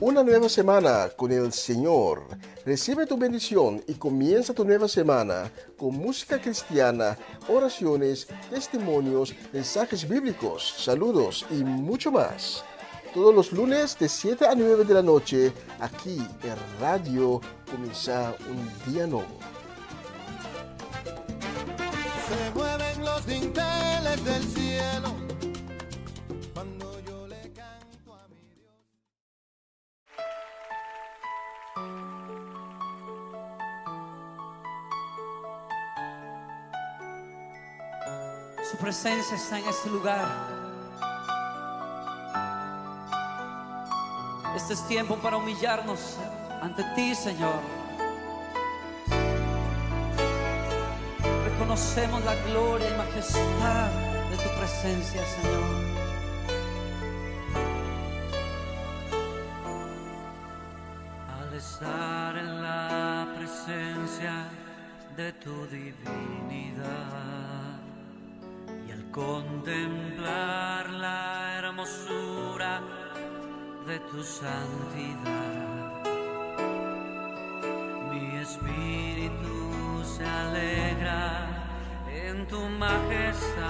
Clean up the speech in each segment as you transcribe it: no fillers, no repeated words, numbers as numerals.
Una nueva semana con el Señor. Recibe tu bendición y comienza tu nueva semana con música cristiana, oraciones, testimonios, mensajes bíblicos, saludos y mucho más. Todos los lunes de 7 a 9 de la noche, aquí en Radio Comienza un Día Nuevo. Se mueven los dinteles del cielo cuando yo le canto a mi Dios. Su presencia está en este lugar. Este es tiempo para humillarnos ante ti, Señor. Reconocemos la gloria y majestad de tu presencia, Señor. Al estar en la presencia de tu divinidad y al contemplar la hermosura de tu santidad, mi espíritu se alegra en tu majestad.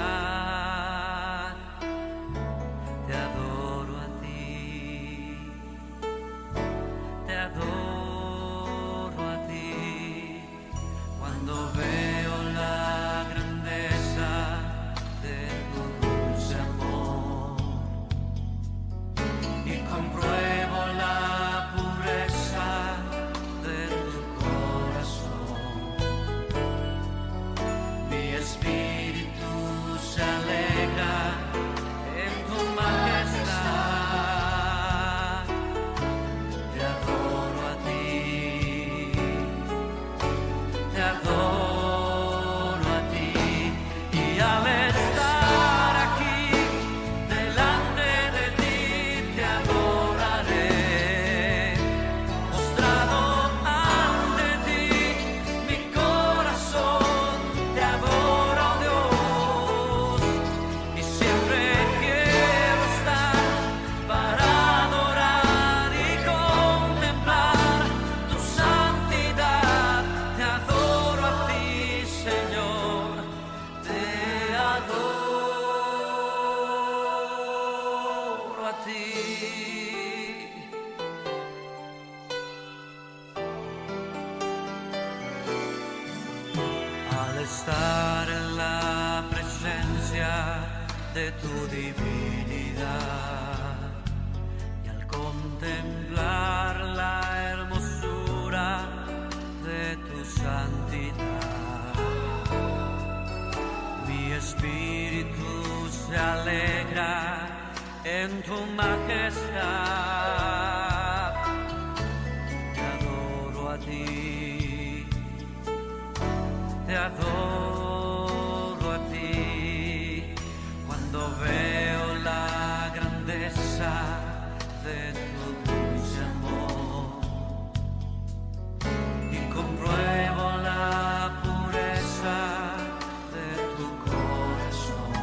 Te adoro a ti, te adoro a ti, cuando veo la grandeza de tu dulce amor y compruebo la pureza de tu corazón. Mi espíritu se alegra en tu majestad. Te adoro a ti, te adoro a ti, y al estar aquí delante de ti te adoraré, postrado ante ti, mi corazón te adora, oh Dios, y siempre quiero estar para adorar y contemplar tu santidad. Te adoro a ti, Señor, te adoro a ti. Al estar en la presencia de tu divinidad y al contemplar la hermosura de tu santidad, mi espíritu se alegra en tu majestad. Te adoro a ti, te adoro a ti, cuando veo la grandeza de tu dulce amor y compruebo la pureza de tu corazón,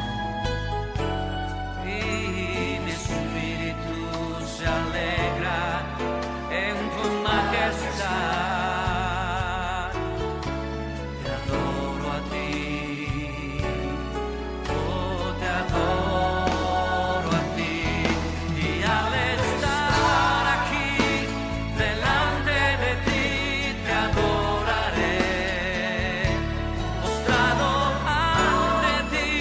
y mi espíritu se alegra en tu majestad. Te adoro a ti, oh, te adoro a ti, y al estar aquí delante de ti te adoraré, postrado ante ti,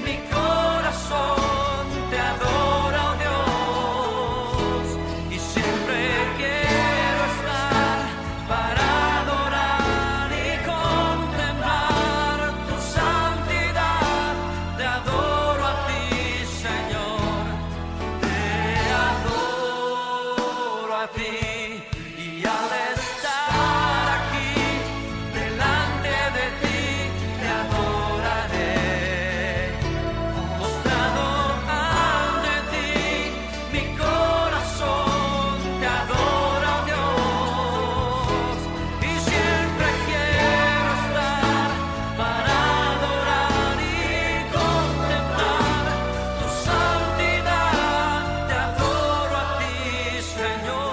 mi corazón te adora, oh Dios, y siempre quiero estar para adorar y contemplar tu santidad. Te adoro a ti, Señor, te adoro a ti, y al estar aquí delante de ti te adoraré, postrado ante ti, mi corazón te adora, oh Dios, y siempre quiero estar para adorar y contemplar tu santidad. Te adoro a ti, Señor.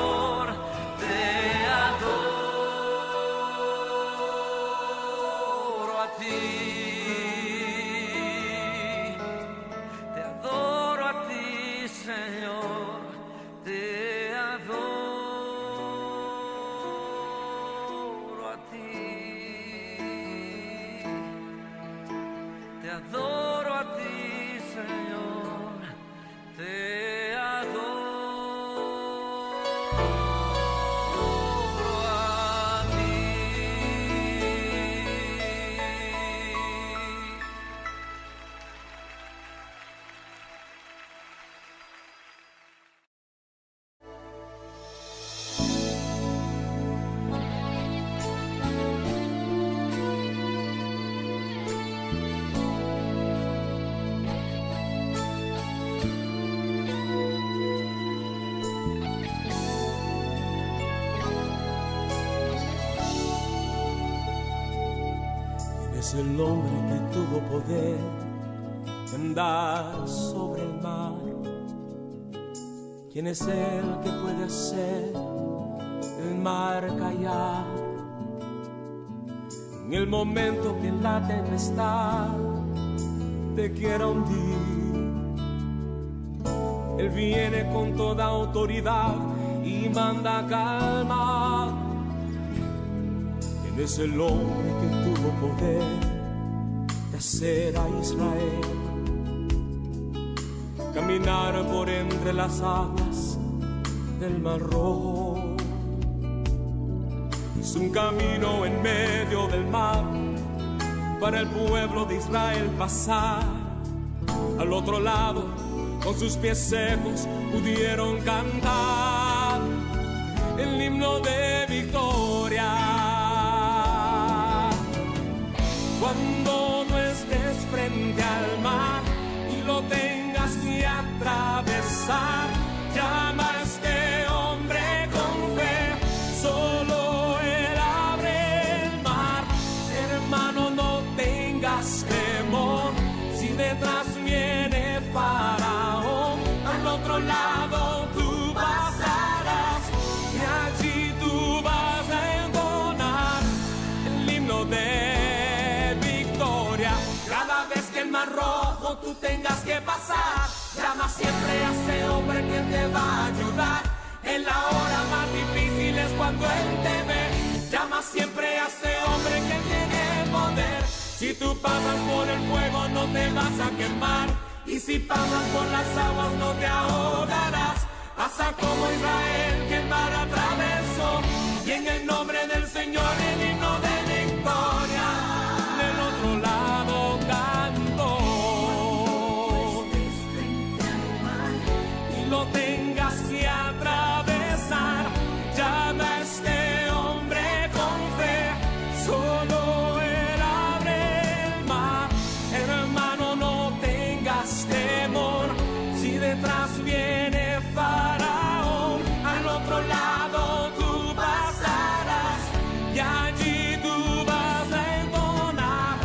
es el hombre que tuvo poder de andar sobre el mar? ¿Quién es el que puede hacer el mar callar? En el momento que la tempestad te quiera hundir, Él viene con toda autoridad y manda a calmar. ¿Quién es el hombre que tuvo poder de hacer a Israel caminar por entre las aguas del Mar Rojo? Hizo un camino en medio del mar para el pueblo de Israel pasar. Al otro lado, con sus pies secos, pudieron cantar el himno de victoria. Cuando no estés frente al mar y lo tengas que atravesar, llama a este hombre con fe, solo Él abre el mar. Hermano, no tengas temor, si detrás viene Faraón, al otro lado tú pasarás y allí tú vas a entonar el himno de victoria. Cada vez que el Mar Rojo tú tengas que pasar, llama siempre a ese hombre que te va a ayudar. En la hora más difícil es cuando Él te ve. Llama siempre a ese hombre que tiene poder. Si tú pasas por el fuego no te vas a quemar, y si pasas por las aguas no te ahogarás. Pasa como Israel que el mar atravesó, y en el nombre del Señor el himno de victoria del otro lado cantó. Y lo tengas que atravesar, llama a este hombre con fe, solo Él abre el mar. Hermano, no tengas temor, si detrás viene Faraón, al otro lado tú pasarás y allí tú vas a entonar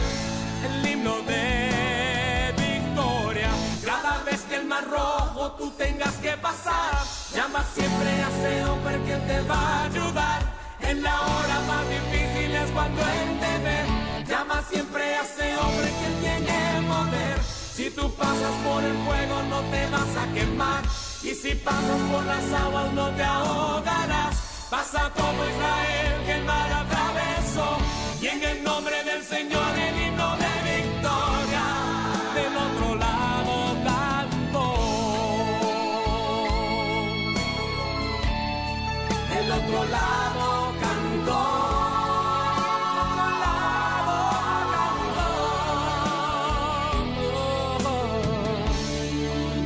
el himno de victoria. Cada vez que el Mar Rojo tú tengas que pasar, llama siempre a ese hombre que te va a ayudar. En la hora más difícil es cuando Él te ve. Llama siempre a ese hombre que tiene poder. Si tú pasas por el fuego no te vas a quemar, y si pasas por las aguas no te ahogarás. Pasa como Israel que el mar atravesó, y en el nombre del Señor el himno de victoria del otro lado cantó. Del otro lado cantó.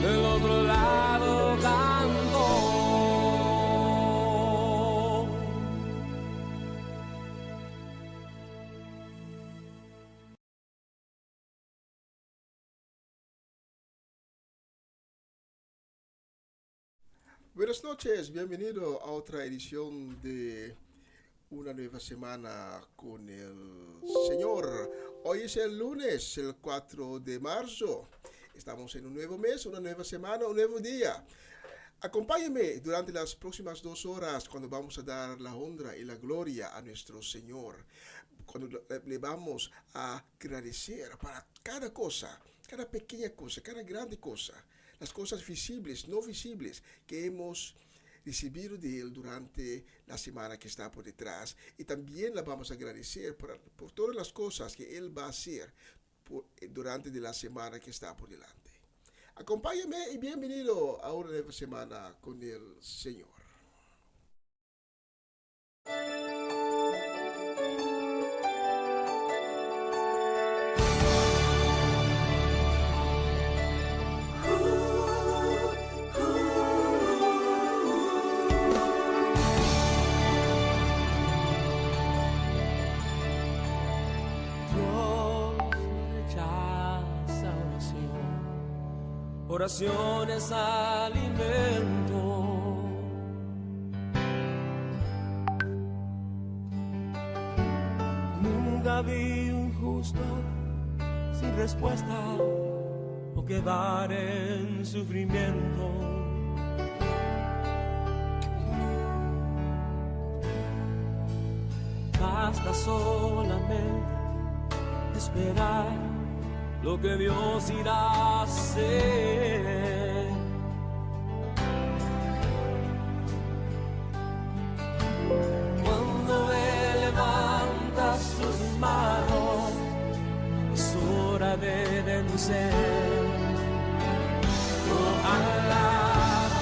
Del otro lado cantó. Buenas noches, bienvenido a otra edición de Una Nueva Semana con el Señor. Hoy es el lunes, el 4 de marzo. Estamos en un nuevo mes, una nueva semana, un nuevo día. Acompáñeme durante las próximas 2 horas cuando vamos a dar la honra y la gloria a nuestro Señor. Cuando le vamos a agradecer para cada cosa, cada pequeña cosa, cada grande cosa. Las cosas visibles, no visibles, que hemos recibido de Él durante la semana que está por detrás. Y también la vamos a agradecer por todas las cosas que Él va a hacer durante la semana que está por delante. Acompáñame y bienvenido a una nueva semana con el Señor. Oración es alimento. Nunca vi un justo sin respuesta o quedar en sufrimiento. Basta solamente esperar lo que Dios irá a hacer. Cuando Él levanta sus manos, es hora de vencer. Oh, alaba,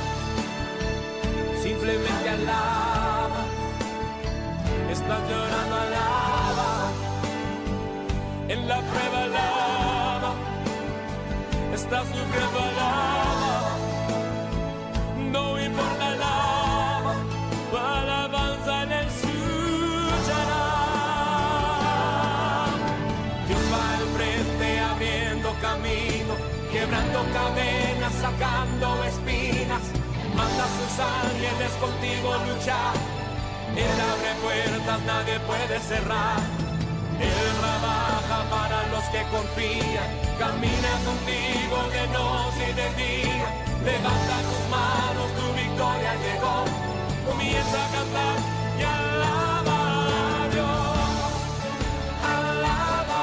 simplemente alaba. Estás llorando, alaba. En la prueba, alaba. Estás sufriendo, alaba. No importa, alaba. Tu alabanza le escuchará. Dios va al frente abriendo camino, quebrando cadenas, sacando espinas. Manda a sus ángeles contigo luchar. Él abre puertas, nadie puede cerrar. Él trabaja para los que confían. Camina contigo de noche y de día. Levanta tus manos, tu victoria llegó. Comienza a cantar y alaba a Dios. Alaba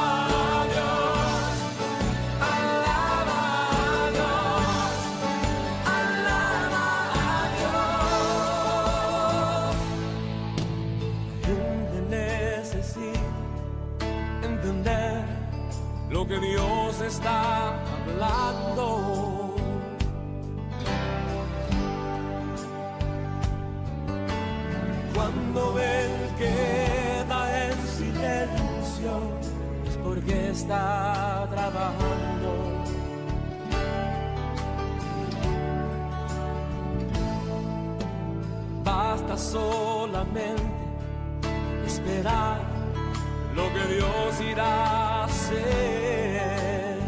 a Dios. Alaba a Dios. Alaba a Dios. Gente necesita entender lo que Dios está hablando. Cuando Él queda en silencio es porque está trabajando. Basta solamente esperar lo que Dios irá a hacer.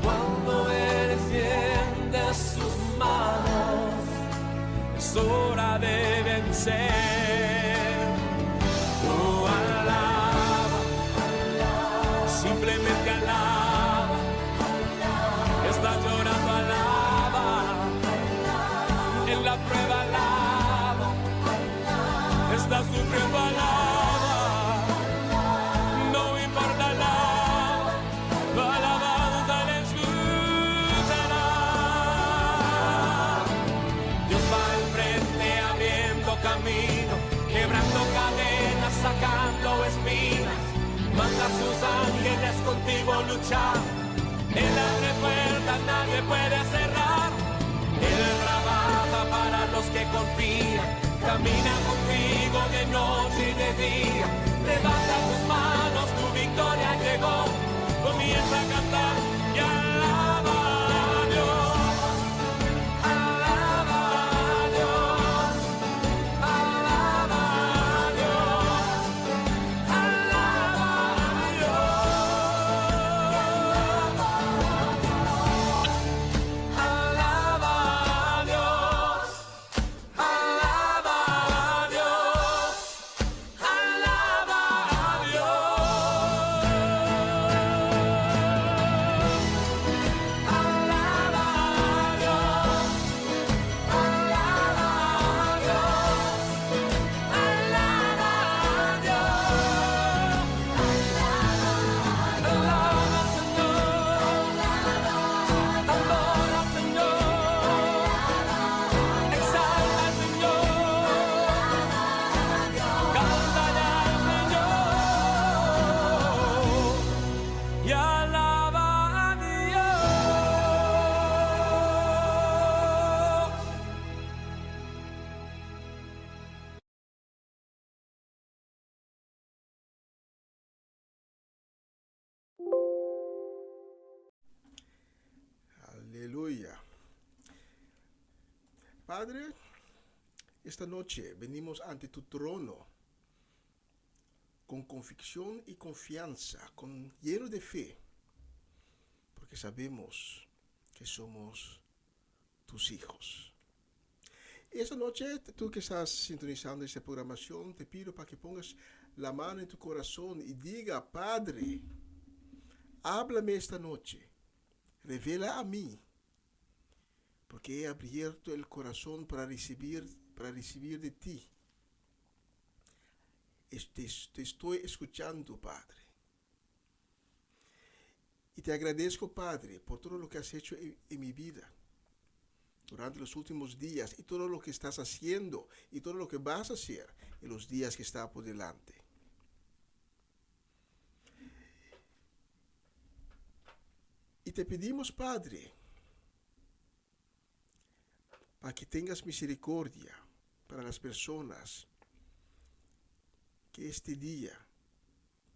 Cuando Él extiende sus manos, es hora de vencer. Oh, alaba, simplemente alaba. Estás llorando, alaba. En la prueba, alaba. Estás sufriendo, alaba. No importa, alaba. Tu alabanza le escuchará. Dios va al frente abriendo camino, quebrando cadenas, sacando espinas. Manda a sus ángeles contigo luchar. Él abre puertas, nadie puede cerrar. Él trabaja para los que confían. Camina contigo de noche y de día. Levanta tus manos, tu victoria llegó. Comienza a cantar y alaba a Dios. Alaba a Dios. Alaba a Dios. Alaba a Dios. Alaba a Dios. Alaba a Dios. Alaba a Aleluya. Padre, esta noche venimos ante tu trono con convicción y confianza, lleno de fe, porque sabemos que somos tus hijos. Esta noche, tú que estás sintonizando esta programación, te pido para que pongas la mano en tu corazón y diga, Padre, háblame esta noche, revela a mí, porque he abierto el corazón para recibir de ti. Te estoy escuchando, Padre. Y te agradezco, Padre, por todo lo que has hecho en mi vida durante los últimos días y todo lo que estás haciendo y todo lo que vas a hacer en los días que están por delante. Y te pedimos, Padre, para que tengas misericordia para las personas que este día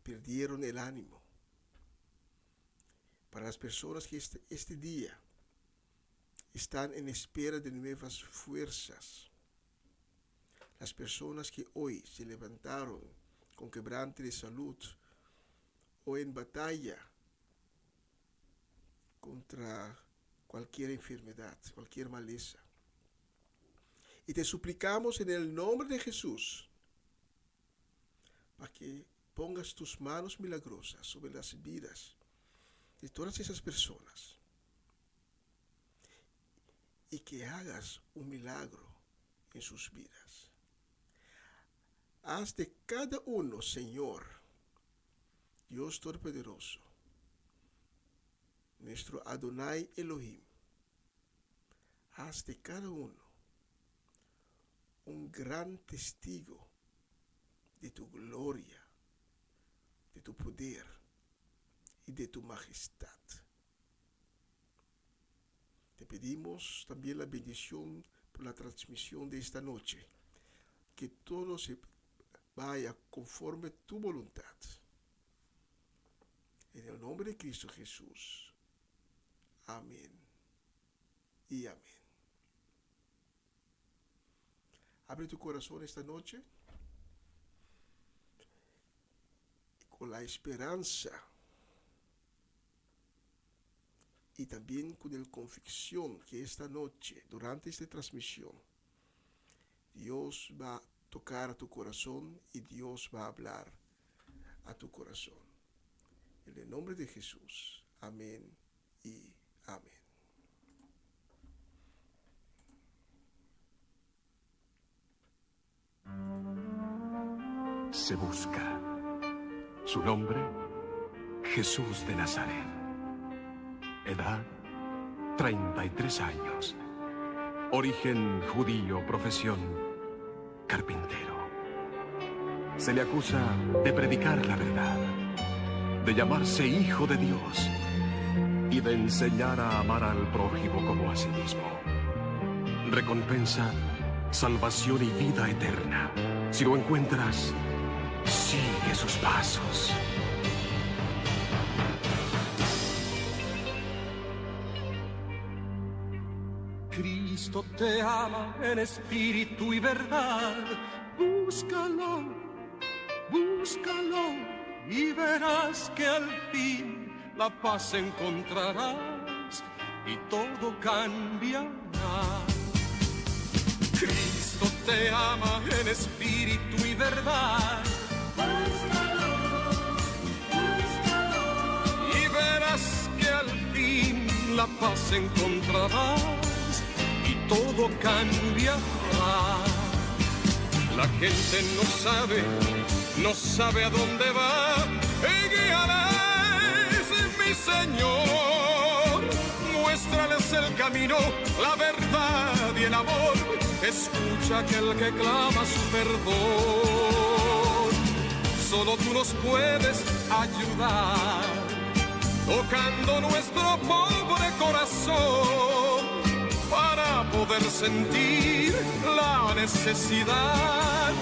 perdieron el ánimo, para las personas que este día están en espera de nuevas fuerzas, las personas que hoy se levantaron con quebrante de salud o en batalla contra cualquier enfermedad, cualquier maleza. Y te suplicamos en el nombre de Jesús para que pongas tus manos milagrosas sobre las vidas de todas esas personas y que hagas un milagro en sus vidas. Haz de cada uno, Señor, Dios Todopoderoso, nuestro Adonai Elohim, haz de cada uno un gran testigo de tu gloria, de tu poder y de tu majestad. Te pedimos también la bendición por la transmisión de esta noche, que todo se vaya conforme tu voluntad. En el nombre de Cristo Jesús. Amén y amén. Abre tu corazón esta noche con la esperanza y también con la convicción que esta noche, durante esta transmisión, Dios va a tocar a tu corazón y Dios va a hablar a tu corazón. En el nombre de Jesús. Amén y amén. Se busca. Su nombre, Jesús de Nazaret. Edad, 33 años. Origen judío, profesión, carpintero. Se le acusa de predicar la verdad, de llamarse hijo de Dios y de enseñar a amar al prójimo como a sí mismo. Recompensa, salvación y vida eterna. Si lo encuentras, sigue sus pasos. Cristo te ama en espíritu y verdad. Búscalo, búscalo y verás que al fin la paz encontrarás y todo cambiará. Cristo te ama en espíritu y verdad. Búscalo, búscalo y verás que al fin la paz encontrarás y todo cambiará. La gente no sabe a dónde va. Guíales, mi Señor. Muéstrales el camino, la verdad y el amor. Escucha aquel que clama su perdón. Solo tú nos puedes ayudar, tocando nuestro pobre corazón, para poder sentir la necesidad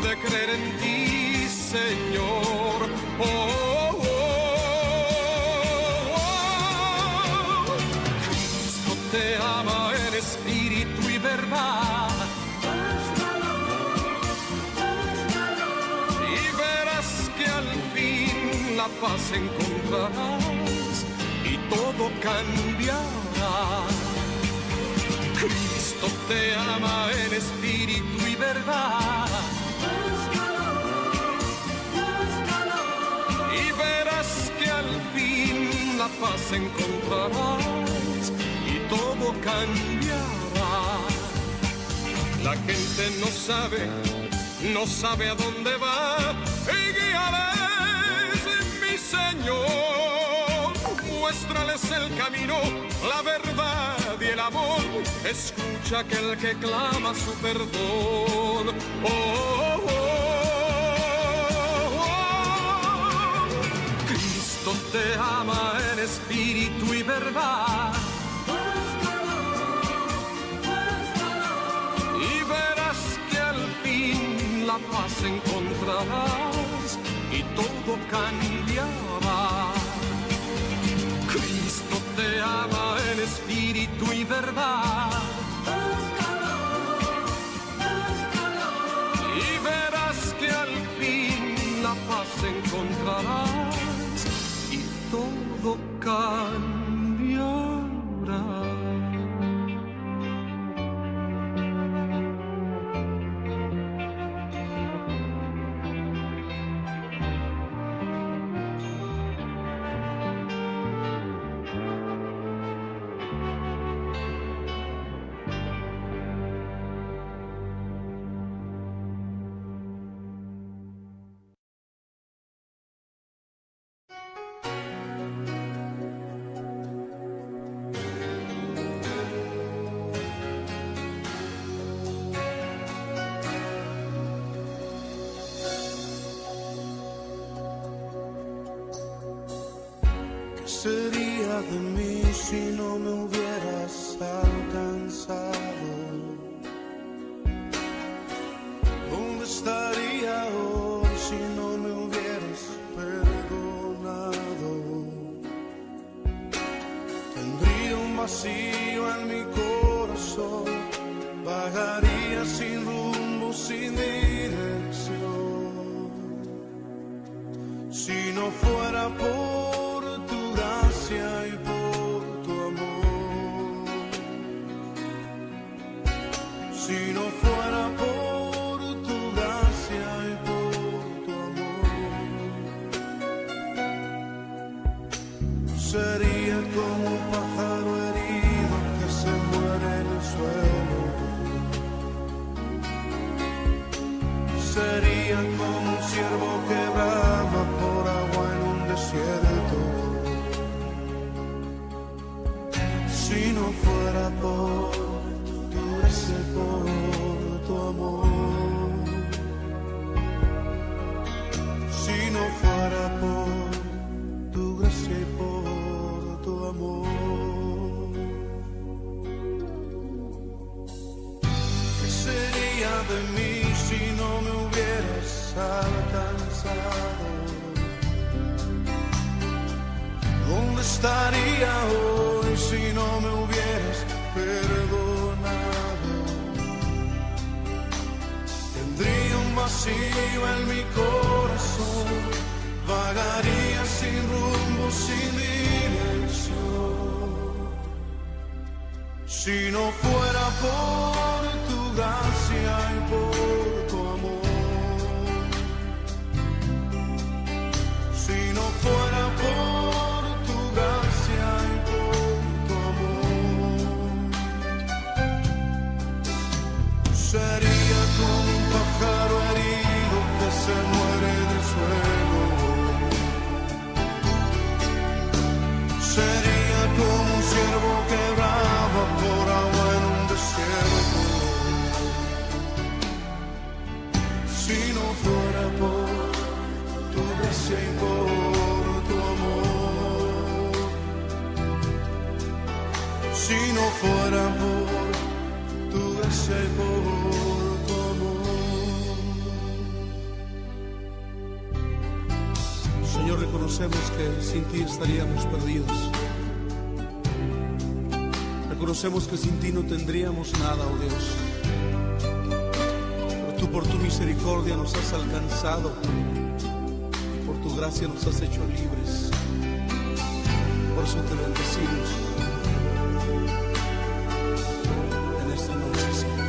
de creer en ti, Señor. Oh, oh, oh. Cristo te ama en espíritu y verdad. Y verás que al fin la paz encontrarás y todo cambiará. Cristo te ama en espíritu verdad. Y verás que al fin la paz encontrarás y todo cambiará. La gente no sabe a dónde va, y guíales, mi Señor. Muéstrales el camino, la verdad y el amor. Escucha aquel que clama su perdón. Oh, oh, oh, oh. Cristo te ama en espíritu y verdad. Y verás que al fin la paz encontrarás y todo cambiará. Cristo te ama en espíritu y verdad. Y verás que al fin la paz encontrarás y todo cambiará. Sería de mí si no me hubieras alcanzado? ¿Dónde estaría hoy si no me hubieras perdonado? Tendría un vacío en mi corazón, vagaría sin rumbo, sin dirección. Si no fuera por tu gracia y por tu amor, si no fuera por tu gracia y por tu amor, sería como un pájaro herido que se muere en el suelo, sería como un ciervo que brama por agua en un desierto. Si no fuera por tu gracia y por tu amor, si no fuera por tu gracia y por tu amor, ¿qué sería de mí si no me hubieras alcanzado? ¿Dónde estaría hoy si no me hubieras perdonado? Tendría un vacío en mi corazón, vagaría sin rumbo, sin dirección. Si no fuera por tu gracia y por tu amor, si no fuera por tu gracia y por tu amor, sería como un pájaro herido que se muere en el suelo, sería como un ciervo que brama por agua en un desierto. Si no fuera por tu gracia y por tu amor, si no fuera por tu gracia y por tu amor. Señor, reconocemos que sin ti estaríamos perdidos. Reconocemos que sin ti no tendríamos nada, oh Dios. Pero tú por tu misericordia nos has alcanzado y por tu gracia nos has hecho libres. Por eso te bendecimos en esta noche, Señor.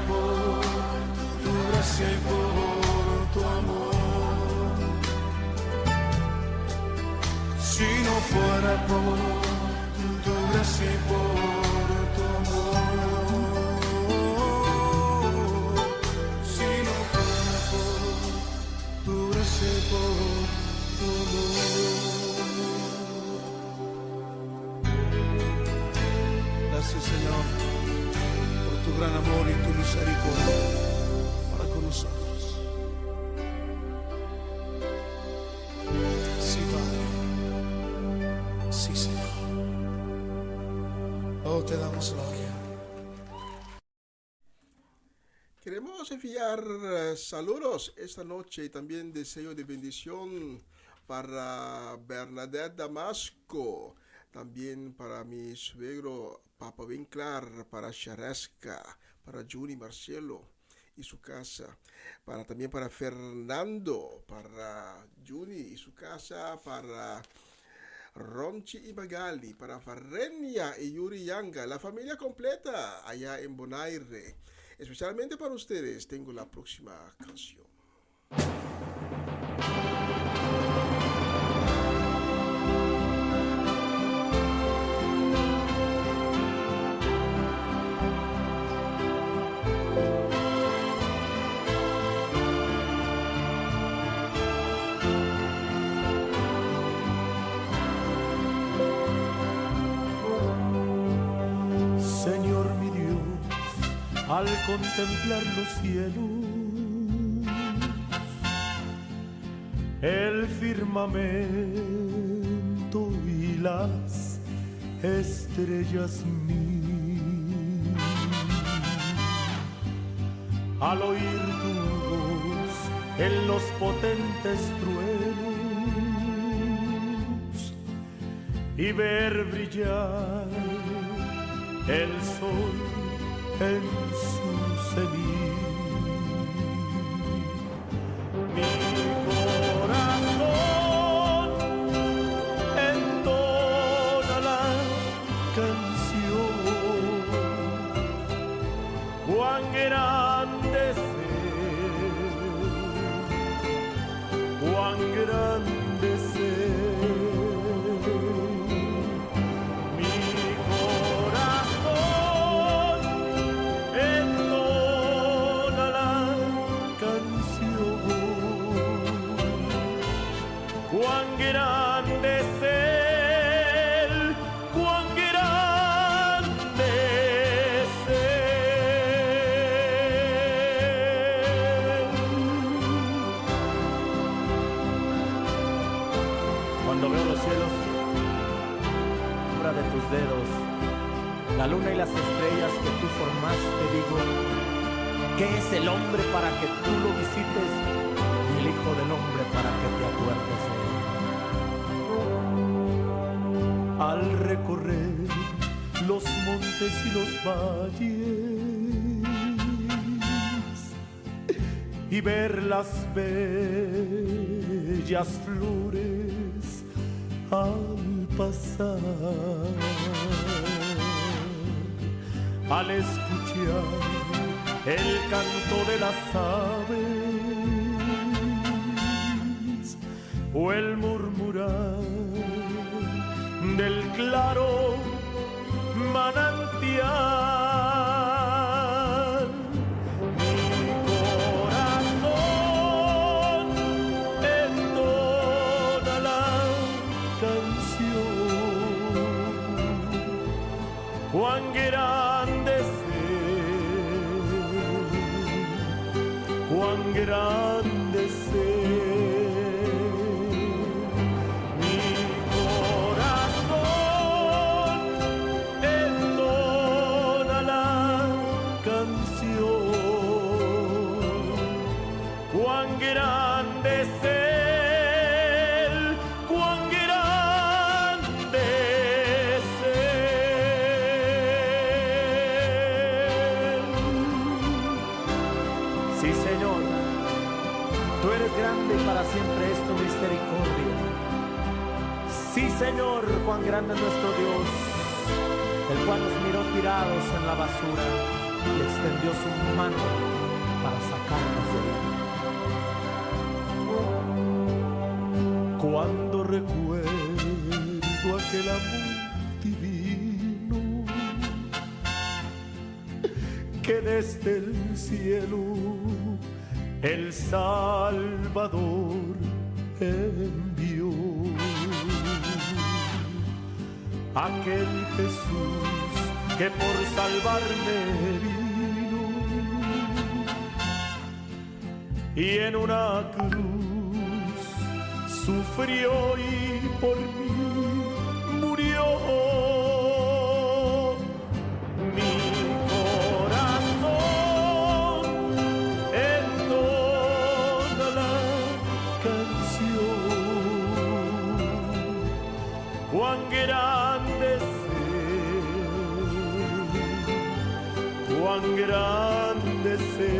por tu gracia y por tu amor, si no fuera por tu gracia y por tu amor, si no fuera por tu gracia y por tu amor. Gracias, Señor, por tu gran amor y tu misericordia para con nosotros. Sí, Padre. Sí, Señor. Oh, te damos gloria. Queremos enviar saludos esta noche y también deseo de bendición para Bernadette Damasco, también para mi suegro Papa Winkler, para Shareska, para Juni Marcelo y su casa, también para Fernando, para Juni y su casa, para Ronchi y Magali, para Farrenia y Yuri Yanga, la familia completa allá en Bonaire. Especialmente para ustedes tengo la próxima canción. Señor mi Dios, al contemplar los cielos, el firmamento y las estrellas mías, al oír tu voz en los potentes truenos y ver brillar el sol en su cenit, mi corazón entona la canción. Cuán grande es Él, cuán grande es Él. Cuán grande es Él, cuán grande es Él. Cuando veo los cielos, obra de tus dedos, la luna y las estrellas que tú formaste, digo, ¿qué es el hombre para que tú lo visites? Y el Hijo del Hombre para que te acuerdes de él. Al recorrer los montes y los valles y ver las bellas flores al pasar, al escuchar el canto de las aves o el murmurar del claro manantial, mi corazón entona la canción. Cuán grande es Él, cuán grande es Él. Cuán grande es Él, cuán grande es Él. Sí, Señor, tú eres grande y para siempre es tu misericordia. Sí, Señor, cuán grande es nuestro Dios, el cual nos miró tirados en la basura y extendió su mano para sacarnos de él. Cuando recuerdo aquel amor divino que desde el cielo el Salvador envió, aquel Jesús que por salvarme vino y en una cruz sufrió y por mí murió. Mi corazón entona la canción, cuán grande es Él, cuán grande es Él.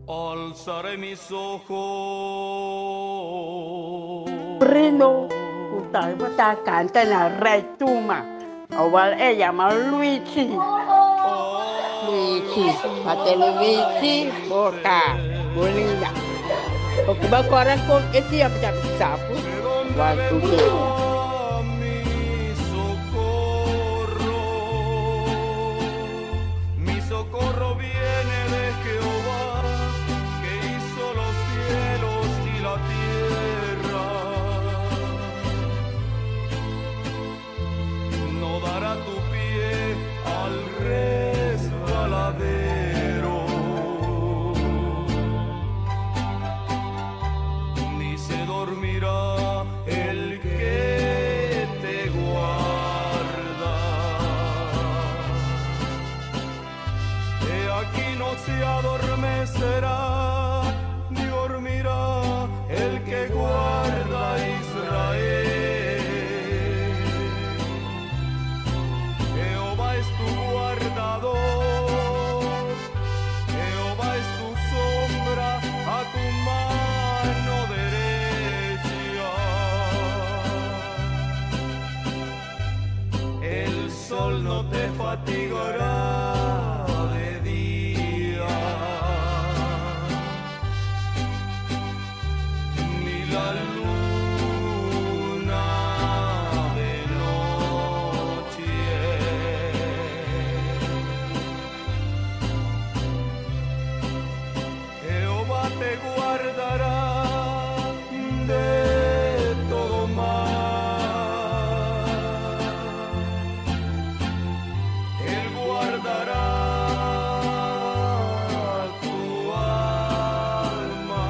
Alzaré mis ojos. Prino, puta, puta, canta en la retuma. Igual ella llama Luigi. Luigi, patele Luigi, boca, bonita. Porque va a correr con este ya bisa sapu. Waktu itu. Mi socorro viene de Jehová, que hizo los cielos y la tierra. No dará tu pie al resbaladero, ni se dormirá el que te guarda. He aquí no se adormecerá ni dormirá el que guarda a Israel. Jehová es tu guardador, Jehová es tu sombra a tu mano derecha. El sol no te fatigará de día, ni la luna de noche. Jehová te guardará de todo mal. Él guardará tu alma.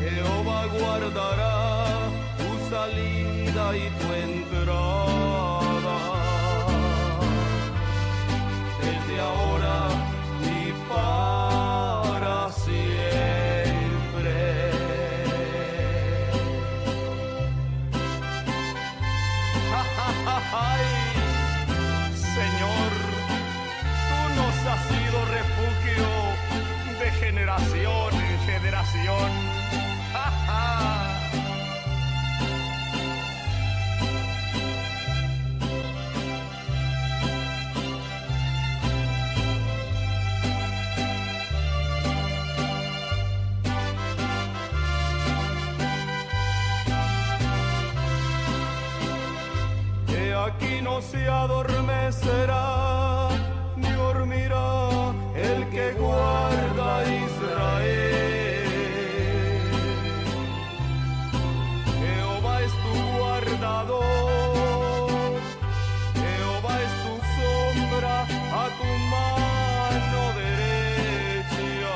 Jehová guardará tu salida y tu entrada, desde ahora y para siempre. Ay, Señor, tú nos has sido refugio de generación en generación. aquí no se adormecerá ni dormirá el que guarda a Israel. Jehová es tu guardador, Jehová es tu sombra a tu mano derecha.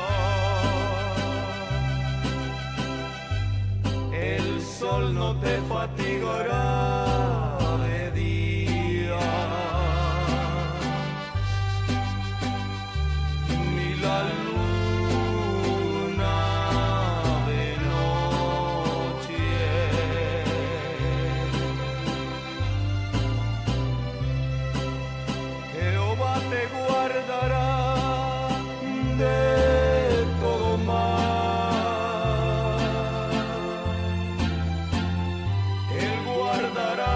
El sol no te fatigará de día, ni la luna de noche. Jehová te guardará de todo mal. Él guardará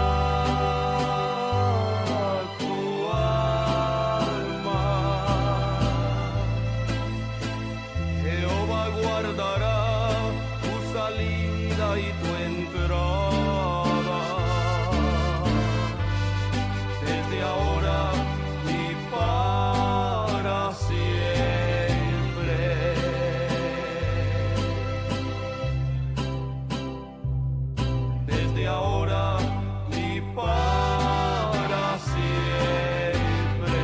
tu alma. Jehová guardará tu salida y tu entrada, desde ahora y para siempre. Desde ahora y para siempre.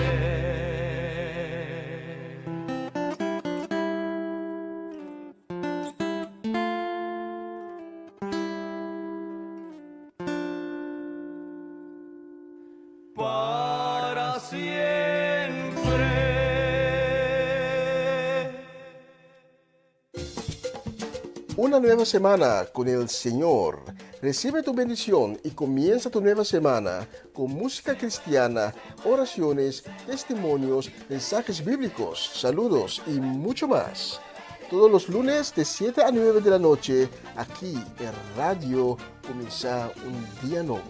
Para siempre. Una nueva semana con el Señor. Recibe tu bendición y comienza tu nueva semana con música cristiana, oraciones, testimonios, mensajes bíblicos, saludos y mucho más. Todos los lunes de 7 a 9 de la noche, aquí en Radio Comienza un Día Nuevo.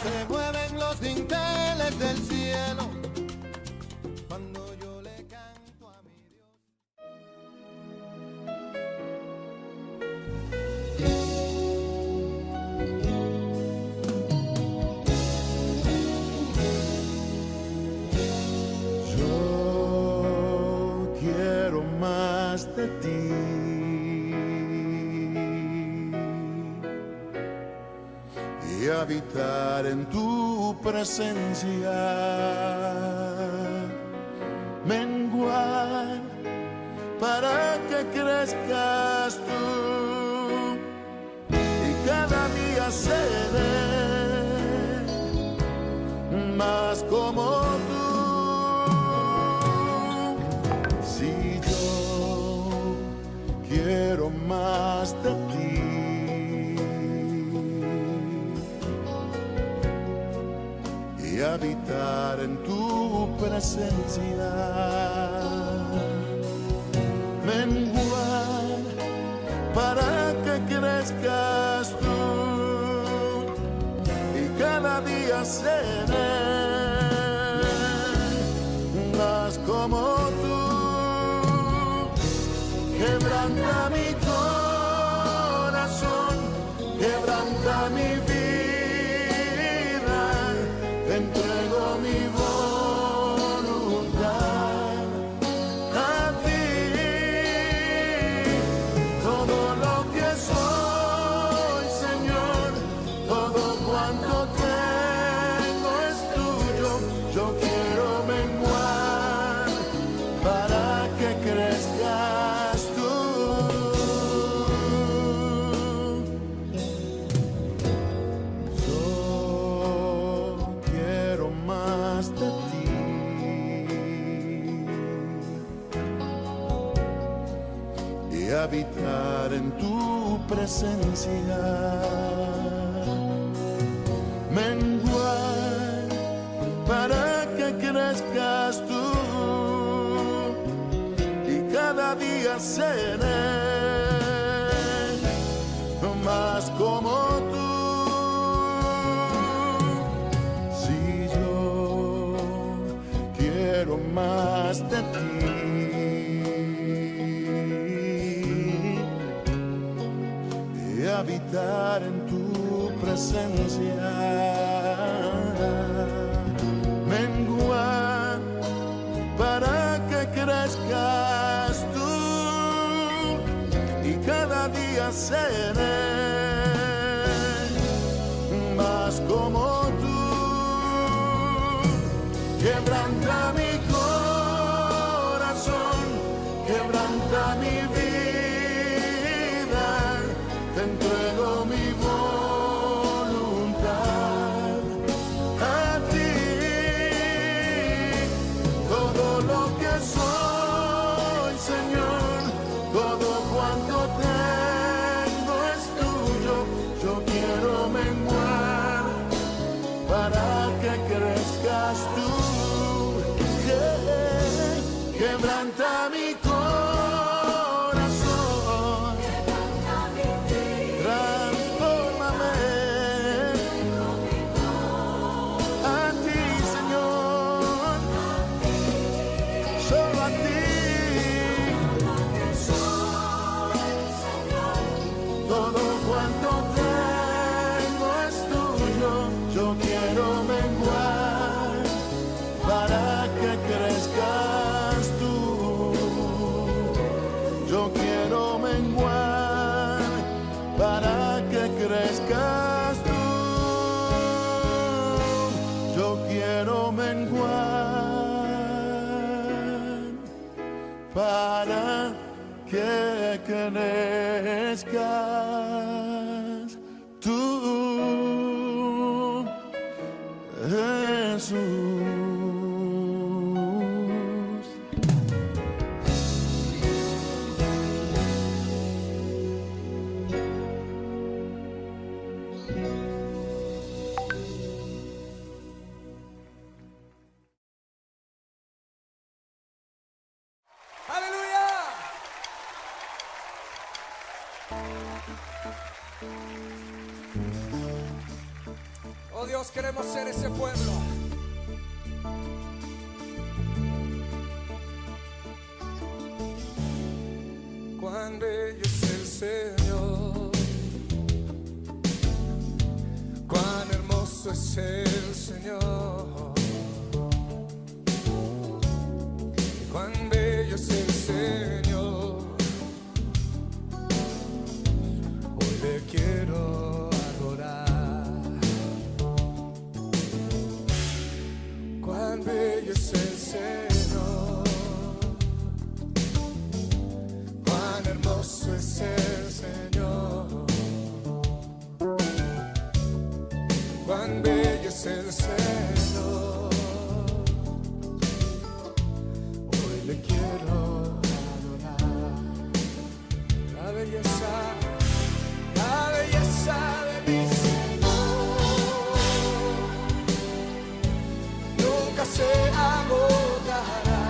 Se mueven los dinteles del cielo cuando yo le canto a mi Dios. Yo quiero más de ti. Y habitar en tu presencia, menguar para que crezcas tú, y cada día seré más como tú. Si yo quiero más de ti, y habitar en tu presencia, menguar para que crezcas tú, y cada día seré más como tú. Quebranta mi corazón, quebranta mi vida, te entrego mi voluntad a ti. Todo lo que soy, Señor, todo cuanto tengo es tuyo. Yo quiero menguar para que crezcas tú. Yo quiero más de ti. Y habitar en tu presencia, menguar para que crezcas tú, y cada día seré más como tú. Si yo quiero más de ti, y habitar en tu presencia. Mengua para que crezcas tú y cada día seré más como tú. Quebranta mi corazón, quebranta mi vida, te entrego mi voluntad a ti. Todo lo que soy, Señor, todo cuanto tengo es tuyo. Yo quiero menguar para que crezcas tú. Quebranta mi corazón, transfórmame a ti, Señor, solo a ti. Todo cuanto tengo es tuyo. Yo quiero menguar para que crezcas tú. Yo quiero menguar para que crezcas tú. Yo quiero menguar para que crezcas tú, Jesús. ¡Aleluya! Oh Dios, queremos ser ese pueblo. Cuán bello es el Señor, cuán hermoso es el Señor, cuán bello es el Señor. Hoy le quiero adorar. Cuán bello es el Señor, cuán hermoso es el Señor, cuán bello es el Señor. Hoy le quiero adorar. La belleza de mi Señor nunca se agotará.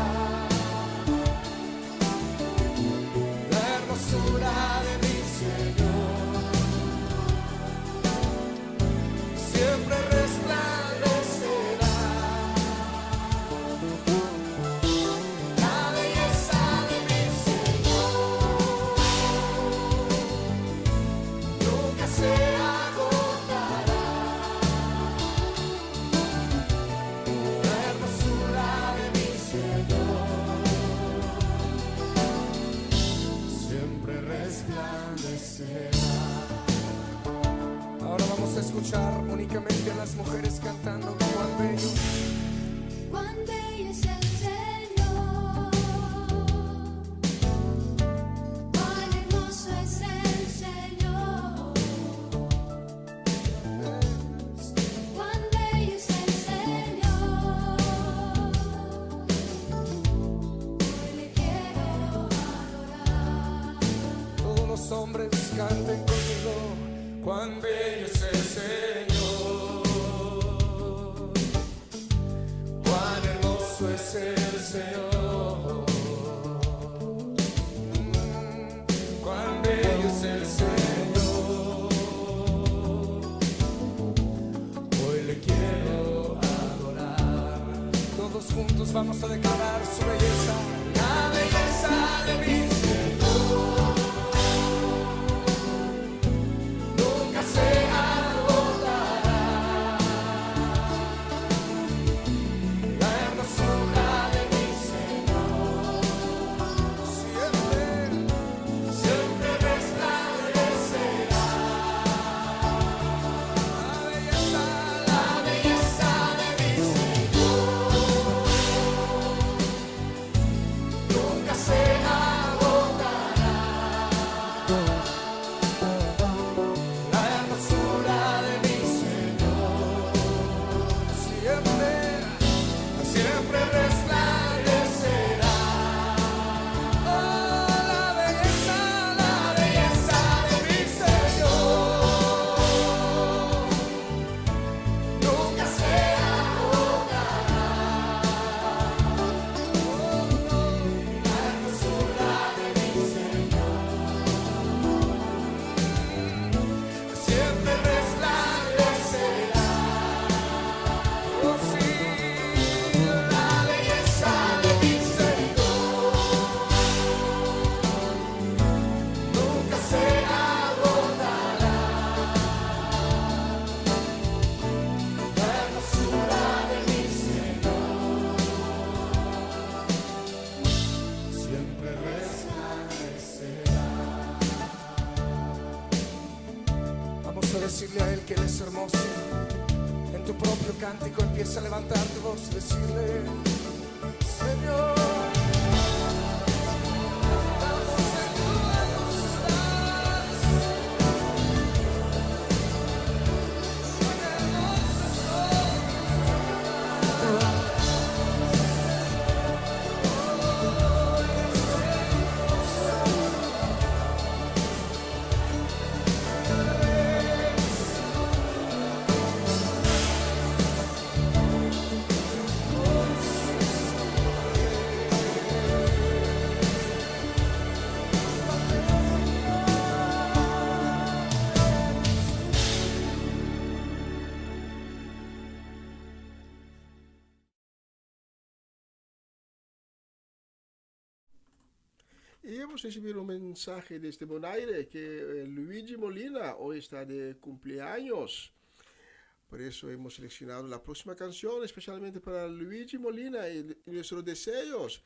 La hermosura de mi Señor siempre resplandecerá. La belleza de mi Señor nunca se agotará. La hermosura de mi Señor siempre resplandecerá. Ahora vamos a escuchar únicamente a las mujeres cantando cuán bello. Cuán bello es el Señor, cuán hermoso es el Señor, cuán bello es el Señor. Hoy le quiero adorar. Todos los hombres canten conmigo. Cuán bello es el Señor, cuán hermoso es el Señor, cuán bello es el Señor. Hoy le quiero adorar. Todos juntos vamos a declarar su belleza. La belleza de mi Señor nunca se agotará. decirle a Él que Él es hermoso. En tu propio cántico empieza a levantar tu voz y decirle: Señor, Y hemos recibido un mensaje desde Bonaire que Luigi Molina hoy está de cumpleaños. Por eso hemos seleccionado la próxima canción especialmente para Luigi Molina y nuestros deseos.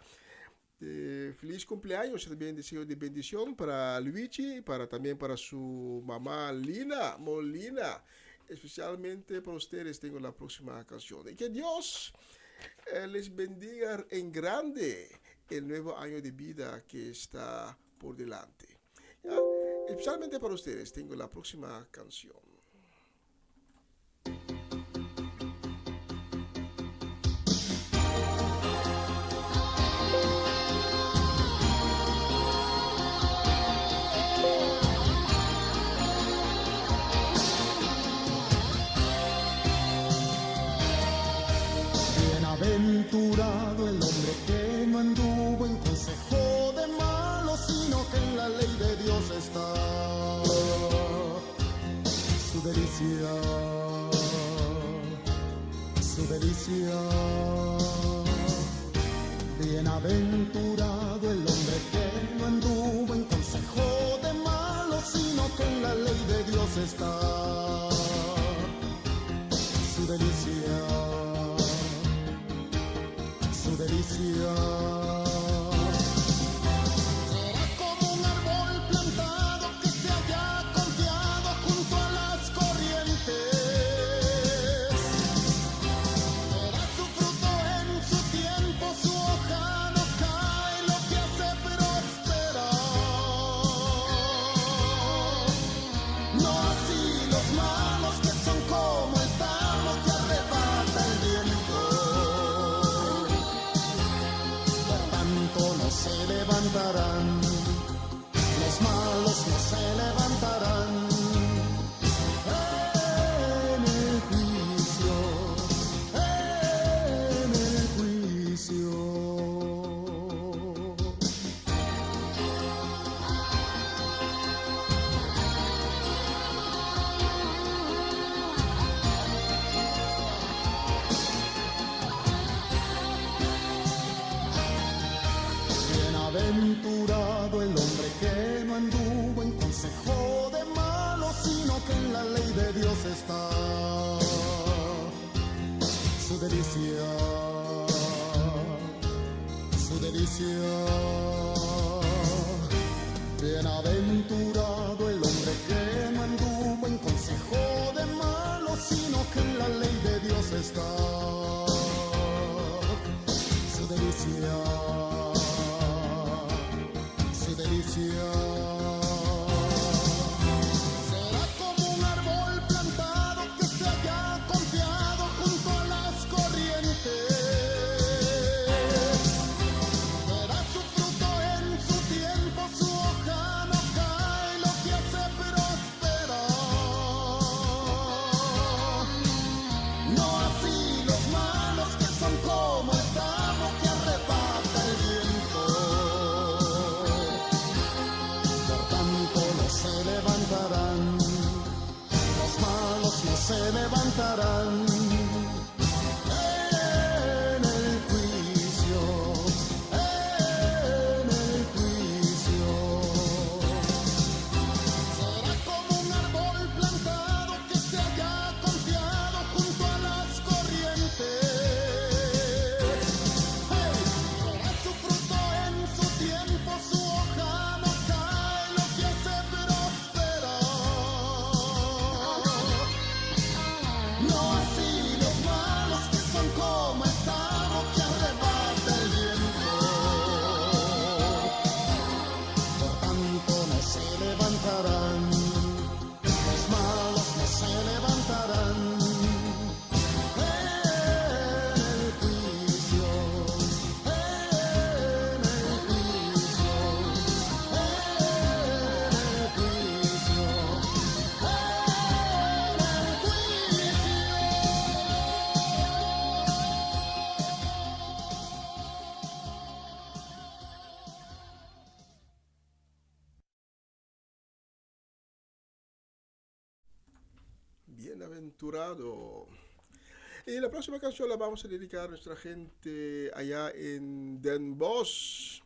Feliz cumpleaños, también deseo de bendición para Luigi, también para su mamá Lina Molina. Especialmente para ustedes tengo la próxima canción. Y que Dios les bendiga en grande el nuevo año de vida que está por delante. ¿Ya? Especialmente para ustedes tengo la próxima canción. Bienaventurado el hombre que no anduvo en consejo de malos, sino que en la ley de Dios está su delicia, su delicia. Bienaventurado el hombre que no anduvo en consejo de malos, sino que en la ley de Dios está su delicia, su delicia. Será como un árbol plantado que se haya confiado junto a las corrientes. Verá su fruto en su tiempo, su hoja no cae, lo que hace prospera. No así los malos, que son como el tamo que arrebata el viento. No se levantarán, los malos no se levantarán en el juicio, en el juicio. Bienaventurado el hombre que no anduvo en consejo de malos, sino que en la ley de Dios está su delicia, su delicia. Bienaventurado el hombre que no anduvo en consejo de malos, sino que en la ley de Dios está su delicia, su delicia. Será como un árbol plantado que se haya confiado junto a las corrientes. Verá su fruto en su tiempo, su hoja no cae, lo que hace prospera. No así los malos, que son como el tamo que arrebata el viento. Bienaventurado. Y la próxima canción la vamos a dedicar a nuestra gente allá en Den Bosch,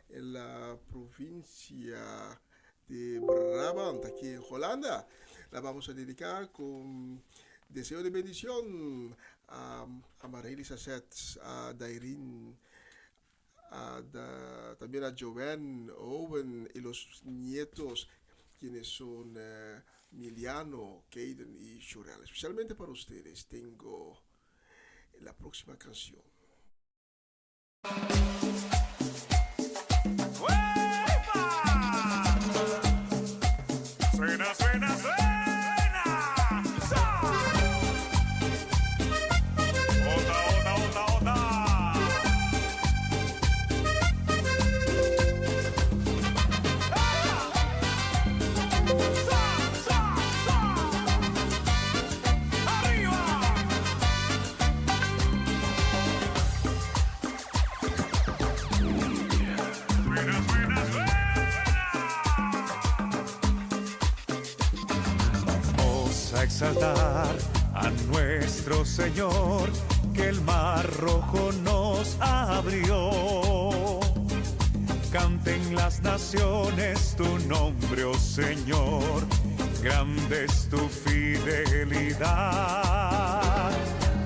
en la provincia de Brabant, aquí en Holanda. La vamos a dedicar con deseo de bendición a Marely Sasset, a Dairin, también a Joven, Owen y los nietos, quienes son Miliano, Caden y Shurel. Especialmente para ustedes tengo la próxima canción. Suena, suena, suena. Oda, oda, oda, oda. Arriba. Suena, suena, suena. Vamos a exaltar a nuestro Señor, que el mar rojo nos abrió. Canten las naciones tu nombre, oh Señor, grande es tu fidelidad.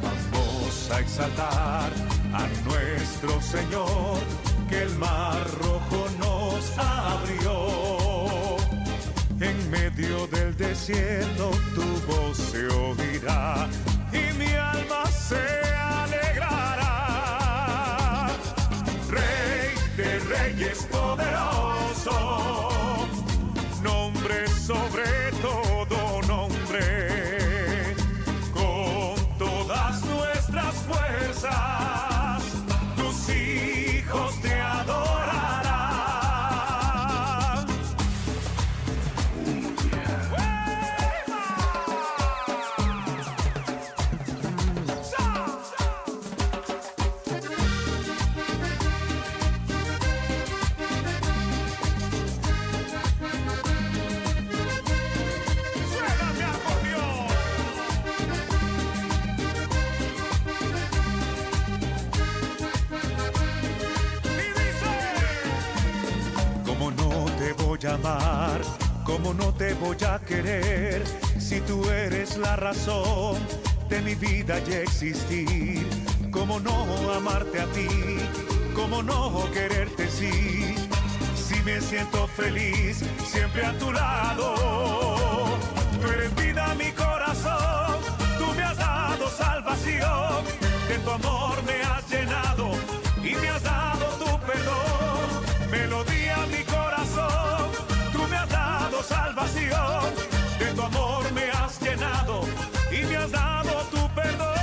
Vamos a exaltar a nuestro Señor, que el mar rojo nos abrió. En medio del desierto tu voz se oirá y mi alma se alegrará. Rey de reyes poderoso, nombre sobre todo nombre, con todas nuestras fuerzas tus hijos te adorarán. Suena mi acordeón. Y dice: ¿cómo no te voy a amar? ¿Cómo no te voy a querer? Si tú eres la razón de mi vida y existir. ¿Cómo no amarte a ti? ¿Cómo no quererte si me siento feliz siempre a tu lado? Tú eres vida, mi corazón, tú me has dado salvación, de tu amor me has llenado y me has dado tu perdón. Melodía, mi corazón, tú me has dado salvación, de tu amor me has llenado y me has dado tu perdón.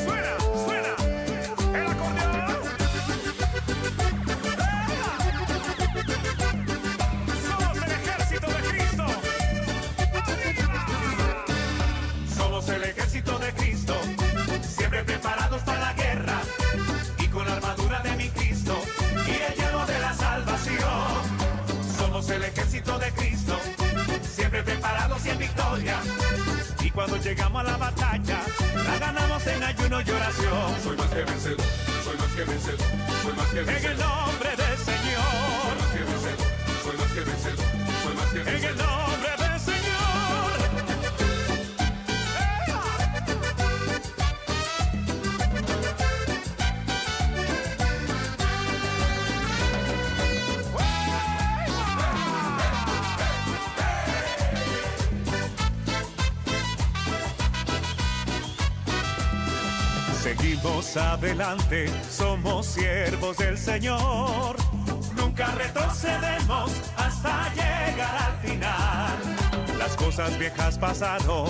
Suena, suena el acordeón. Somos el ejército de Cristo. Somos el ejército de Cristo, siempre preparados para la guerra y con la armadura de mi Cristo y el yelmo de la salvación. Somos el ejército de Cristo, siempre preparados y en victoria. Y cuando llegamos a la batalla, la ganamos en ayuno y oración. Soy más que vencedor, soy más que vencedor, soy más que En vencedor. el nombre del Señor, Soy más que vencedor, soy más que vencedor, soy más que en el vencedor. nombre del Señor. Seguimos adelante, somos siervos del Señor. Nunca retrocedemos hasta llegar al final. Las cosas viejas pasaron,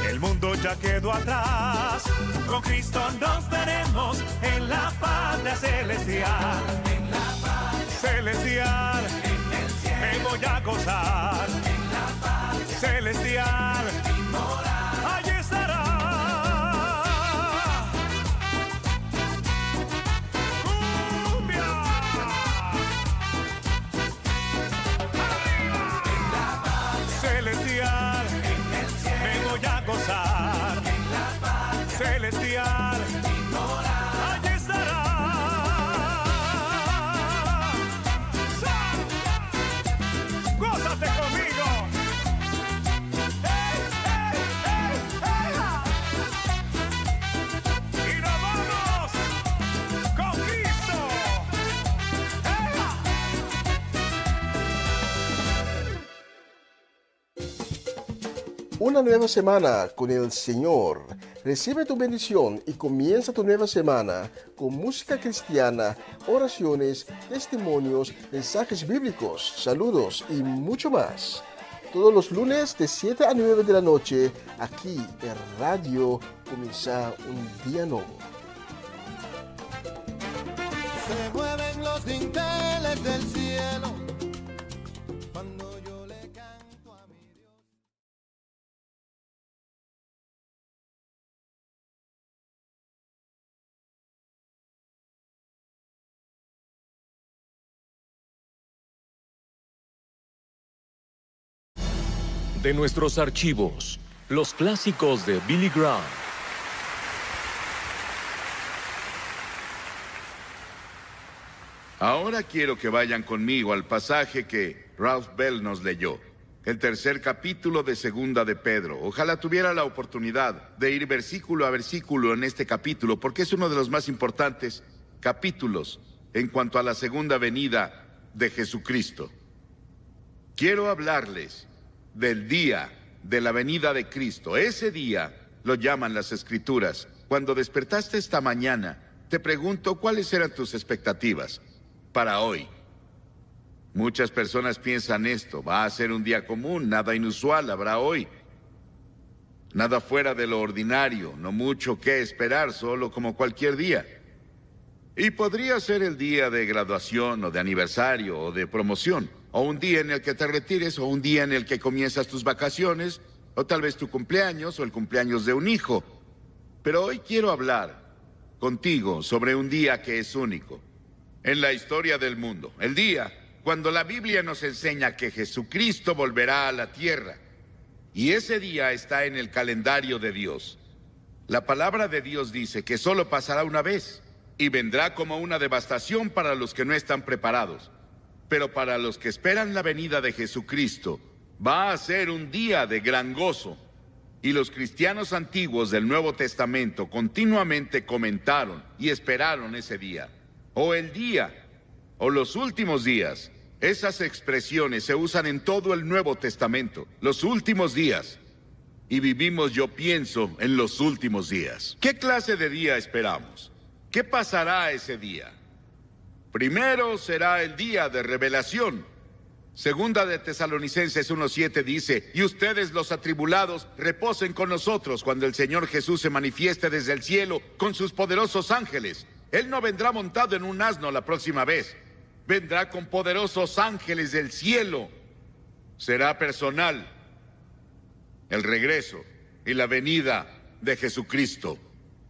el mundo ya quedó atrás. Con Cristo nos veremos en la patria celestial. En la patria celestial, en el cielo me voy a gozar. En la patria celestial, mi morada, allí estará. Cumbia. Una nueva semana con el Señor. Recibe tu bendición y comienza tu nueva semana con música cristiana, oraciones, testimonios, mensajes bíblicos, saludos y mucho más. Todos los lunes de 7 a 9 de la noche, aquí en Radio Comienza un Día Nuevo. Se mueven los dinteles del cielo cuando yo le canto a mi Dios. De nuestros archivos, los clásicos de Billy Graham. Ahora quiero que vayan conmigo al pasaje que Ralph Bell nos leyó, el tercer capítulo de Segunda de Pedro. Ojalá tuviera la oportunidad de ir versículo a versículo en este capítulo, porque es uno de los más importantes capítulos en cuanto a la segunda venida de Jesucristo. Quiero hablarles del día de la venida de Cristo. Ese día lo llaman las Escrituras. Cuando despertaste esta mañana, te pregunto cuáles eran tus expectativas para hoy. Muchas personas piensan esto: va a ser un día común, nada inusual habrá hoy, nada fuera de lo ordinario, no mucho que esperar, solo como cualquier día. Y podría ser el día de graduación o de aniversario o de promoción, o un día en el que te retires, o un día en el que comienzas tus vacaciones, o tal vez tu cumpleaños o el cumpleaños de un hijo. Pero hoy quiero hablar contigo sobre un día que es único en la historia del mundo. El día cuando la Biblia nos enseña que Jesucristo volverá a la tierra. Y ese día está en el calendario de Dios. La palabra de Dios dice que solo pasará una vez y vendrá como una devastación para los que no están preparados. Pero para los que esperan la venida de Jesucristo, va a ser un día de gran gozo. Y los cristianos antiguos del Nuevo Testamento continuamente comentaron y esperaron ese día, o el día, o los últimos días. Esas expresiones se usan en todo el Nuevo Testamento, los últimos días. Y vivimos, yo pienso, en los últimos días. ¿Qué clase de día esperamos? ¿Qué pasará ese día? Primero será el día de revelación. Segunda de Tesalonicenses 1:7 dice: y ustedes los atribulados reposen con nosotros cuando el Señor Jesús se manifieste desde el cielo con sus poderosos ángeles. Él no vendrá montado en un asno la próxima vez. Vendrá con poderosos ángeles del cielo. Será personal el regreso y la venida de Jesucristo.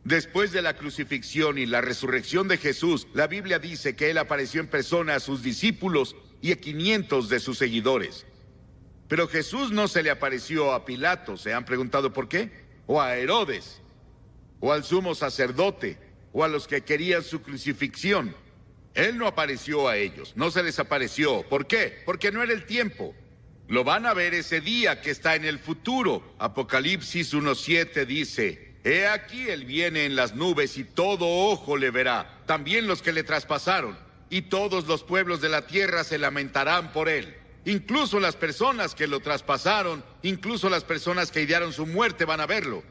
Después de la crucifixión y la resurrección de Jesús, la Biblia dice que Él apareció en persona a sus discípulos y a 500 de sus seguidores. Pero Jesús no se le apareció a Pilato, ¿se han preguntado por qué? O a Herodes, o al sumo sacerdote, o a los que querían su crucifixión. Él no apareció a ellos, no se les apareció. ¿Por qué? Porque no era el tiempo. Lo van a ver ese día que está en el futuro. Apocalipsis 1:7 dice: he aquí él viene en las nubes y todo ojo le verá, también los que le traspasaron, y todos los pueblos de la tierra se lamentarán por él. Incluso las personas que lo traspasaron, incluso las personas que idearon su muerte van a verlo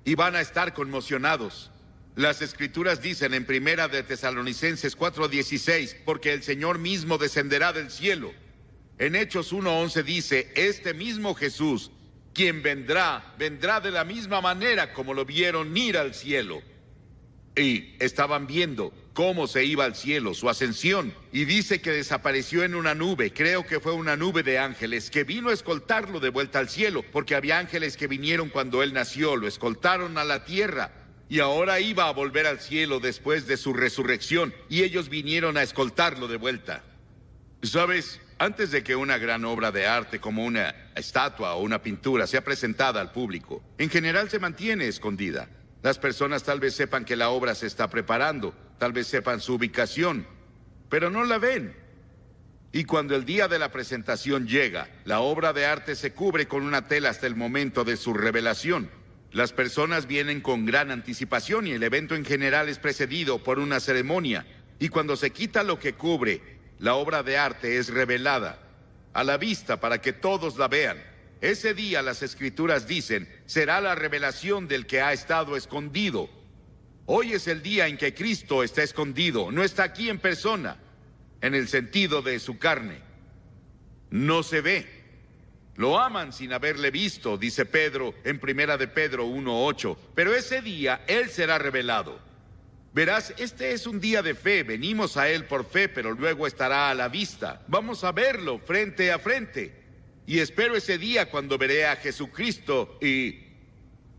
y van a estar conmocionados. Las Escrituras dicen en Primera de Tesalonicenses 4:16, porque el Señor mismo descenderá del cielo. En Hechos 1:11 dice: este mismo Jesús, quien vendrá de la misma manera como lo vieron ir al cielo. Y estaban viendo cómo se iba al cielo, su ascensión. Y dice que desapareció en una nube, creo que fue una nube de ángeles, que vino a escoltarlo de vuelta al cielo, porque había ángeles que vinieron cuando él nació, lo escoltaron a la tierra. Y ahora iba a volver al cielo después de su resurrección, y ellos vinieron a escoltarlo de vuelta. ¿Sabes? Antes de que una gran obra de arte como una estatua o una pintura sea presentada al público, en general se mantiene escondida. Las personas tal vez sepan que la obra se está preparando, tal vez sepan su ubicación, pero no la ven. Y cuando el día de la presentación llega, la obra de arte se cubre con una tela hasta el momento de su revelación. Las personas vienen con gran anticipación y el evento en general es precedido por una ceremonia. Y cuando se quita lo que cubre, la obra de arte es revelada a la vista para que todos la vean. Ese día, las Escrituras dicen, será la revelación del que ha estado escondido. Hoy es el día en que Cristo está escondido, no está aquí en persona, en el sentido de su carne. No se ve. Lo aman sin haberle visto, dice Pedro en 1 de Pedro 1:8. Pero ese día Él será revelado. Verás, este es un día de fe. Venimos a Él por fe, pero luego estará a la vista. Vamos a verlo frente a frente. Y espero ese día cuando veré a Jesucristo y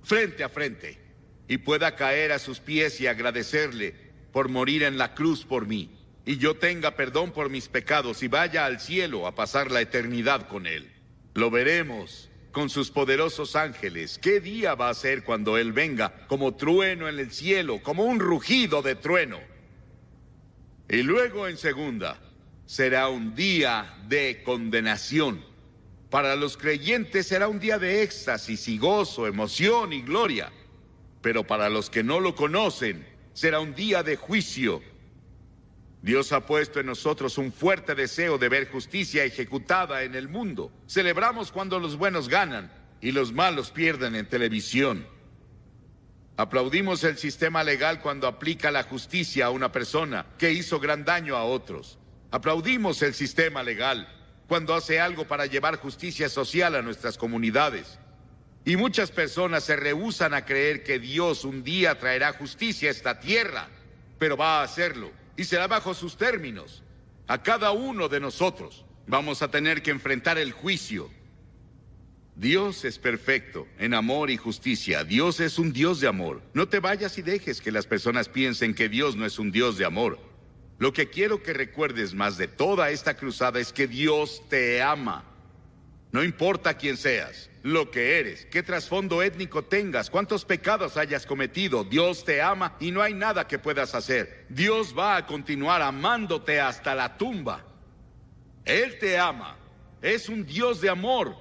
frente a frente, y pueda caer a sus pies y agradecerle por morir en la cruz por mí, y yo tenga perdón por mis pecados y vaya al cielo a pasar la eternidad con Él. Lo veremos con sus poderosos ángeles. ¿Qué día va a ser cuando Él venga? Como trueno en el cielo, como un rugido de trueno. Y luego en segunda, será un día de condenación. Para los creyentes será un día de éxtasis y gozo, emoción y gloria. Pero para los que no lo conocen, será un día de juicio. Dios ha puesto en nosotros un fuerte deseo de ver justicia ejecutada en el mundo. Celebramos cuando los buenos ganan y los malos pierden en televisión. Aplaudimos el sistema legal cuando aplica la justicia a una persona que hizo gran daño a otros. Aplaudimos el sistema legal cuando hace algo para llevar justicia social a nuestras comunidades. Y muchas personas se rehúsan a creer que Dios un día traerá justicia a esta tierra, pero va a hacerlo, y será bajo sus términos. A cada uno de nosotros vamos a tener que enfrentar el juicio. Dios es perfecto en amor y justicia. Dios es un Dios de amor. No te vayas y dejes que las personas piensen que Dios no es un Dios de amor. Lo que quiero que recuerdes más de toda esta cruzada es que Dios te ama. No importa quién seas, lo que eres, qué trasfondo étnico tengas, cuántos pecados hayas cometido, Dios te ama y no hay nada que puedas hacer. Dios va a continuar amándote hasta la tumba. Él te ama, es un Dios de amor,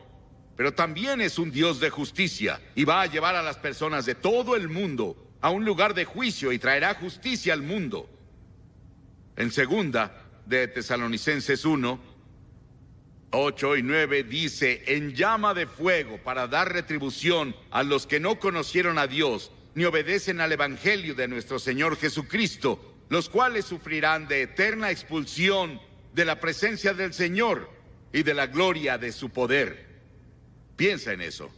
pero también es un Dios de justicia y va a llevar a las personas de todo el mundo a un lugar de juicio y traerá justicia al mundo. En segunda de Tesalonicenses 1:8 y 9 dice, en llama de fuego para dar retribución a los que no conocieron a Dios ni obedecen al Evangelio de nuestro Señor Jesucristo, los cuales sufrirán de eterna expulsión de la presencia del Señor y de la gloria de su poder. Piensa en eso.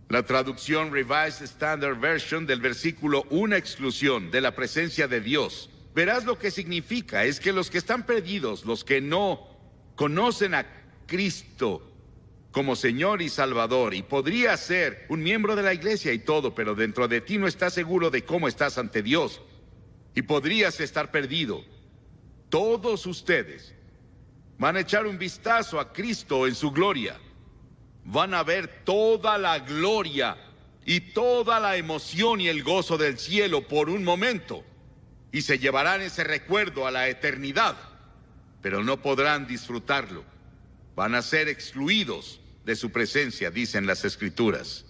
La traducción Revised Standard Version del versículo, una exclusión de la presencia de Dios. Verás lo que significa, es que los que están perdidos, los que no conocen a Cristo como Señor y Salvador, y podría ser un miembro de la iglesia y todo, pero dentro de ti no estás seguro de cómo estás ante Dios, y podrías estar perdido. Todos ustedes van a echar un vistazo a Cristo en su gloria. Van a ver toda la gloria y toda la emoción y el gozo del cielo por un momento, y se llevarán ese recuerdo a la eternidad, pero no podrán disfrutarlo. Van a ser excluidos de su presencia, dicen las Escrituras.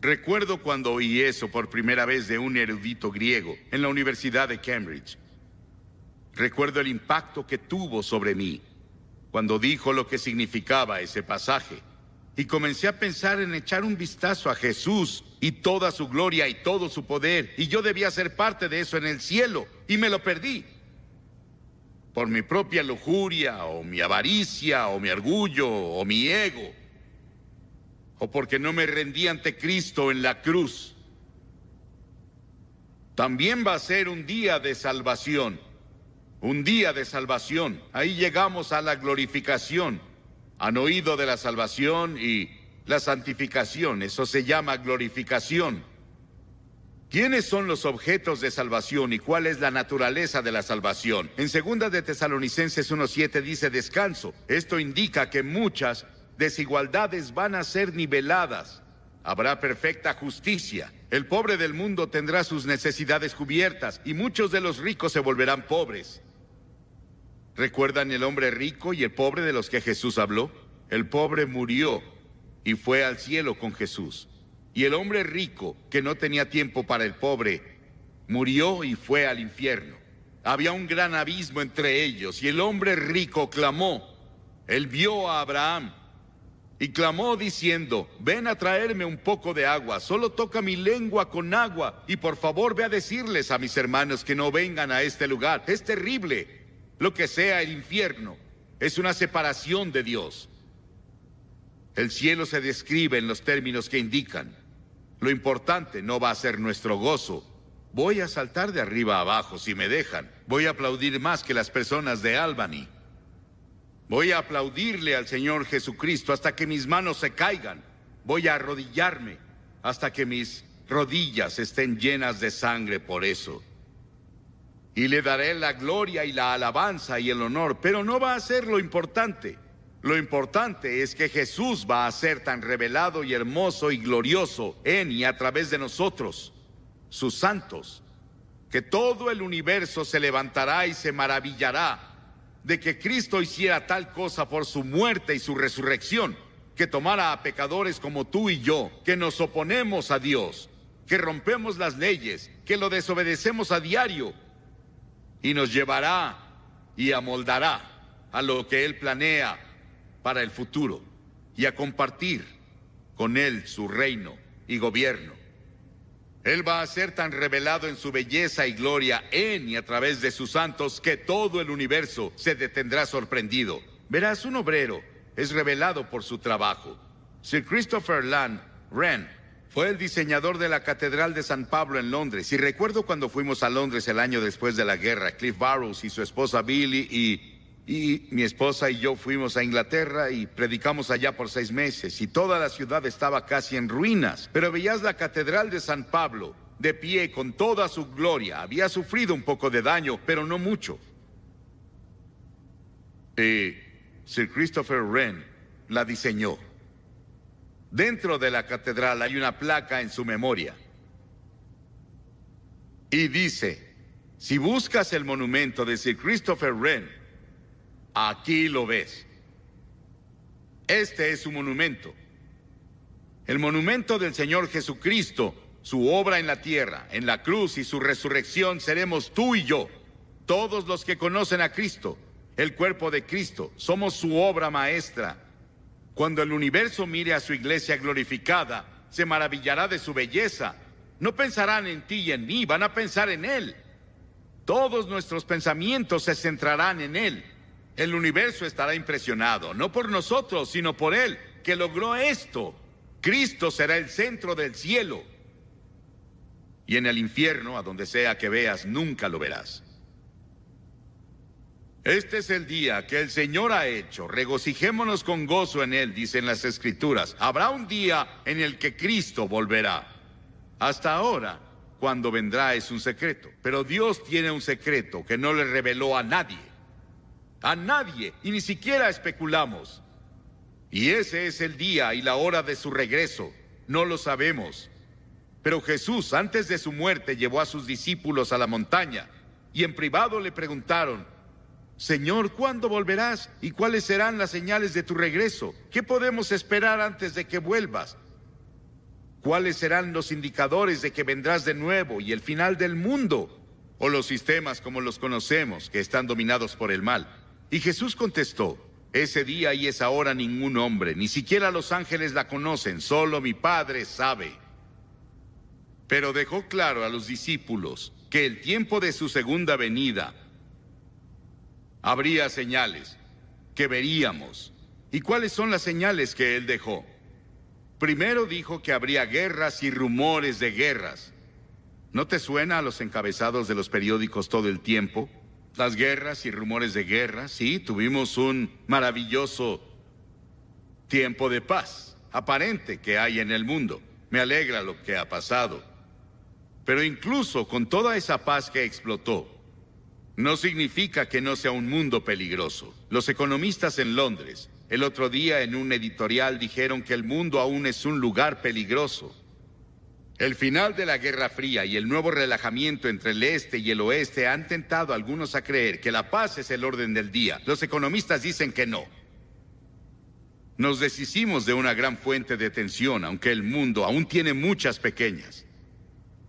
Recuerdo cuando oí eso por primera vez de un erudito griego en la Universidad de Cambridge. Recuerdo el impacto que tuvo sobre mí cuando dijo lo que significaba ese pasaje. Y comencé a pensar en echar un vistazo a Jesús y toda su gloria y todo su poder. Y yo debía ser parte de eso en el cielo. Y me lo perdí. Por mi propia lujuria, o mi avaricia, o mi orgullo, o mi ego. O porque no me rendí ante Cristo en la cruz. También va a ser un día de salvación. Un día de salvación. Ahí llegamos a la glorificación. Han oído de la salvación y la santificación. Eso se llama glorificación. ¿Quiénes son los objetos de salvación y cuál es la naturaleza de la salvación? En 2 de Tesalonicenses 1:7 dice descanso. Esto indica que muchas desigualdades van a ser niveladas. Habrá perfecta justicia. El pobre del mundo tendrá sus necesidades cubiertas y muchos de los ricos se volverán pobres. ¿Recuerdan el hombre rico y el pobre de los que Jesús habló? El pobre murió y fue al cielo con Jesús. Y el hombre rico, que no tenía tiempo para el pobre, murió y fue al infierno. Había un gran abismo entre ellos y el hombre rico clamó. Él vio a Abraham y clamó diciendo: ven a traerme un poco de agua, solo toca mi lengua con agua, y por favor ve a decirles a mis hermanos que no vengan a este lugar. Es terrible. Lo que sea el infierno es una separación de Dios. El cielo se describe en los términos que indican. Lo importante no va a ser nuestro gozo. Voy a saltar de arriba a abajo si me dejan. Voy a aplaudir más que las personas de Albany. Voy a aplaudirle al Señor Jesucristo hasta que mis manos se caigan. Voy a arrodillarme hasta que mis rodillas estén llenas de sangre por eso. Y le daré la gloria y la alabanza y el honor, pero no va a ser lo importante. Lo importante es que Jesús va a ser tan revelado y hermoso y glorioso en y a través de nosotros, sus santos, que todo el universo se levantará y se maravillará de que Cristo hiciera tal cosa por su muerte y su resurrección, que tomara a pecadores como tú y yo, que nos oponemos a Dios, que rompemos las leyes, que lo desobedecemos a diario, y nos llevará y amoldará a lo que Él planea para el futuro, y a compartir con Él su reino y gobierno. Él va a ser tan revelado en su belleza y gloria en y a través de sus santos que todo el universo se detendrá sorprendido. Verás, un obrero es revelado por su trabajo. Sir Christopher Wren fue el diseñador de la Catedral de San Pablo en Londres. Y recuerdo cuando fuimos a Londres el año después de la guerra. Cliff Barrows y su esposa Billy y mi esposa y yo fuimos a Inglaterra y predicamos allá por 6 meses, y toda la ciudad estaba casi en ruinas, pero veías la Catedral de San Pablo de pie con toda su gloria. Había sufrido un poco de daño, pero no mucho. Sir Christopher Wren la diseñó. Dentro de la catedral hay una placa en su memoria. Y dice: si buscas el monumento de Sir Christopher Wren, aquí lo ves. Este es su monumento. El monumento del Señor Jesucristo, su obra en la tierra, en la cruz y su resurrección, seremos tú y yo. Todos los que conocen a Cristo, el cuerpo de Cristo, somos su obra maestra. Cuando el universo mire a su iglesia glorificada, se maravillará de su belleza. No pensarán en ti y en mí, van a pensar en Él. Todos nuestros pensamientos se centrarán en Él. El universo estará impresionado, no por nosotros, sino por Él, que logró esto. Cristo será el centro del cielo. Y en el infierno, a donde sea que veas, nunca lo verás. Este es el día que el Señor ha hecho. Regocijémonos con gozo en Él, dicen las Escrituras. Habrá un día en el que Cristo volverá. Hasta ahora, cuando vendrá es un secreto. Pero Dios tiene un secreto que no le reveló a nadie. A nadie, y ni siquiera especulamos. Y ese es el día y la hora de su regreso. No lo sabemos. Pero Jesús, antes de su muerte, llevó a sus discípulos a la montaña, y en privado le preguntaron: Señor, ¿cuándo volverás? ¿Y cuáles serán las señales de tu regreso? ¿Qué podemos esperar antes de que vuelvas? ¿Cuáles serán los indicadores de que vendrás de nuevo y el final del mundo? O los sistemas como los conocemos, que están dominados por el mal. Y Jesús contestó: ese día y esa hora ningún hombre, ni siquiera los ángeles la conocen, solo mi Padre sabe. Pero dejó claro a los discípulos que el tiempo de su segunda venida habría señales que veríamos. ¿Y cuáles son las señales que Él dejó? Primero dijo que habría guerras y rumores de guerras. ¿No te suena a los encabezados de los periódicos todo el tiempo? Las guerras y rumores de guerra. Sí, tuvimos un maravilloso tiempo de paz aparente que hay en el mundo. Me alegra lo que ha pasado. Pero incluso con toda esa paz que explotó, no significa que no sea un mundo peligroso. Los economistas en Londres, el otro día en un editorial dijeron que el mundo aún es un lugar peligroso. El final de la Guerra Fría y el nuevo relajamiento entre el este y el oeste han tentado a algunos a creer que la paz es el orden del día. Los economistas dicen que no. Nos deshicimos de una gran fuente de tensión, aunque el mundo aún tiene muchas pequeñas.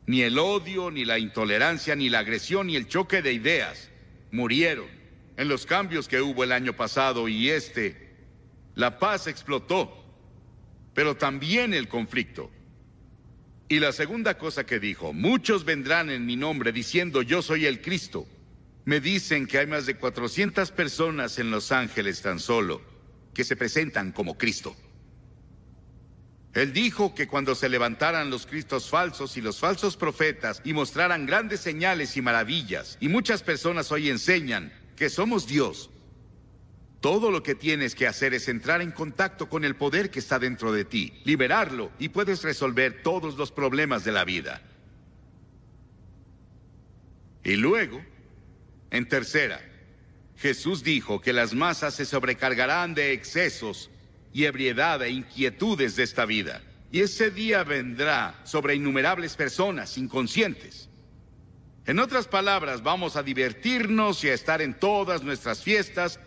Ni el odio, ni la intolerancia, ni la agresión, ni el choque de ideas murieron en los cambios que hubo el año pasado y la paz explotó. pero también el conflicto. Y la segunda cosa que dijo: muchos vendrán en mi nombre diciendo yo soy el Cristo. Me dicen que hay más de 400 personas en Los Ángeles tan solo que se presentan como Cristo. Él dijo que cuando se levantaran los cristos falsos y los falsos profetas y mostraran grandes señales y maravillas, y muchas personas hoy enseñan que somos Dios, todo lo que tienes que hacer es entrar en contacto con el poder que está dentro de ti, liberarlo, y puedes resolver todos los problemas de la vida. Y luego, en tercera, Jesús dijo que las masas se sobrecargarán de excesos y ebriedad e inquietudes de esta vida. Y ese día vendrá sobre innumerables personas inconscientes. En otras palabras, vamos a divertirnos y a estar en todas nuestras fiestas,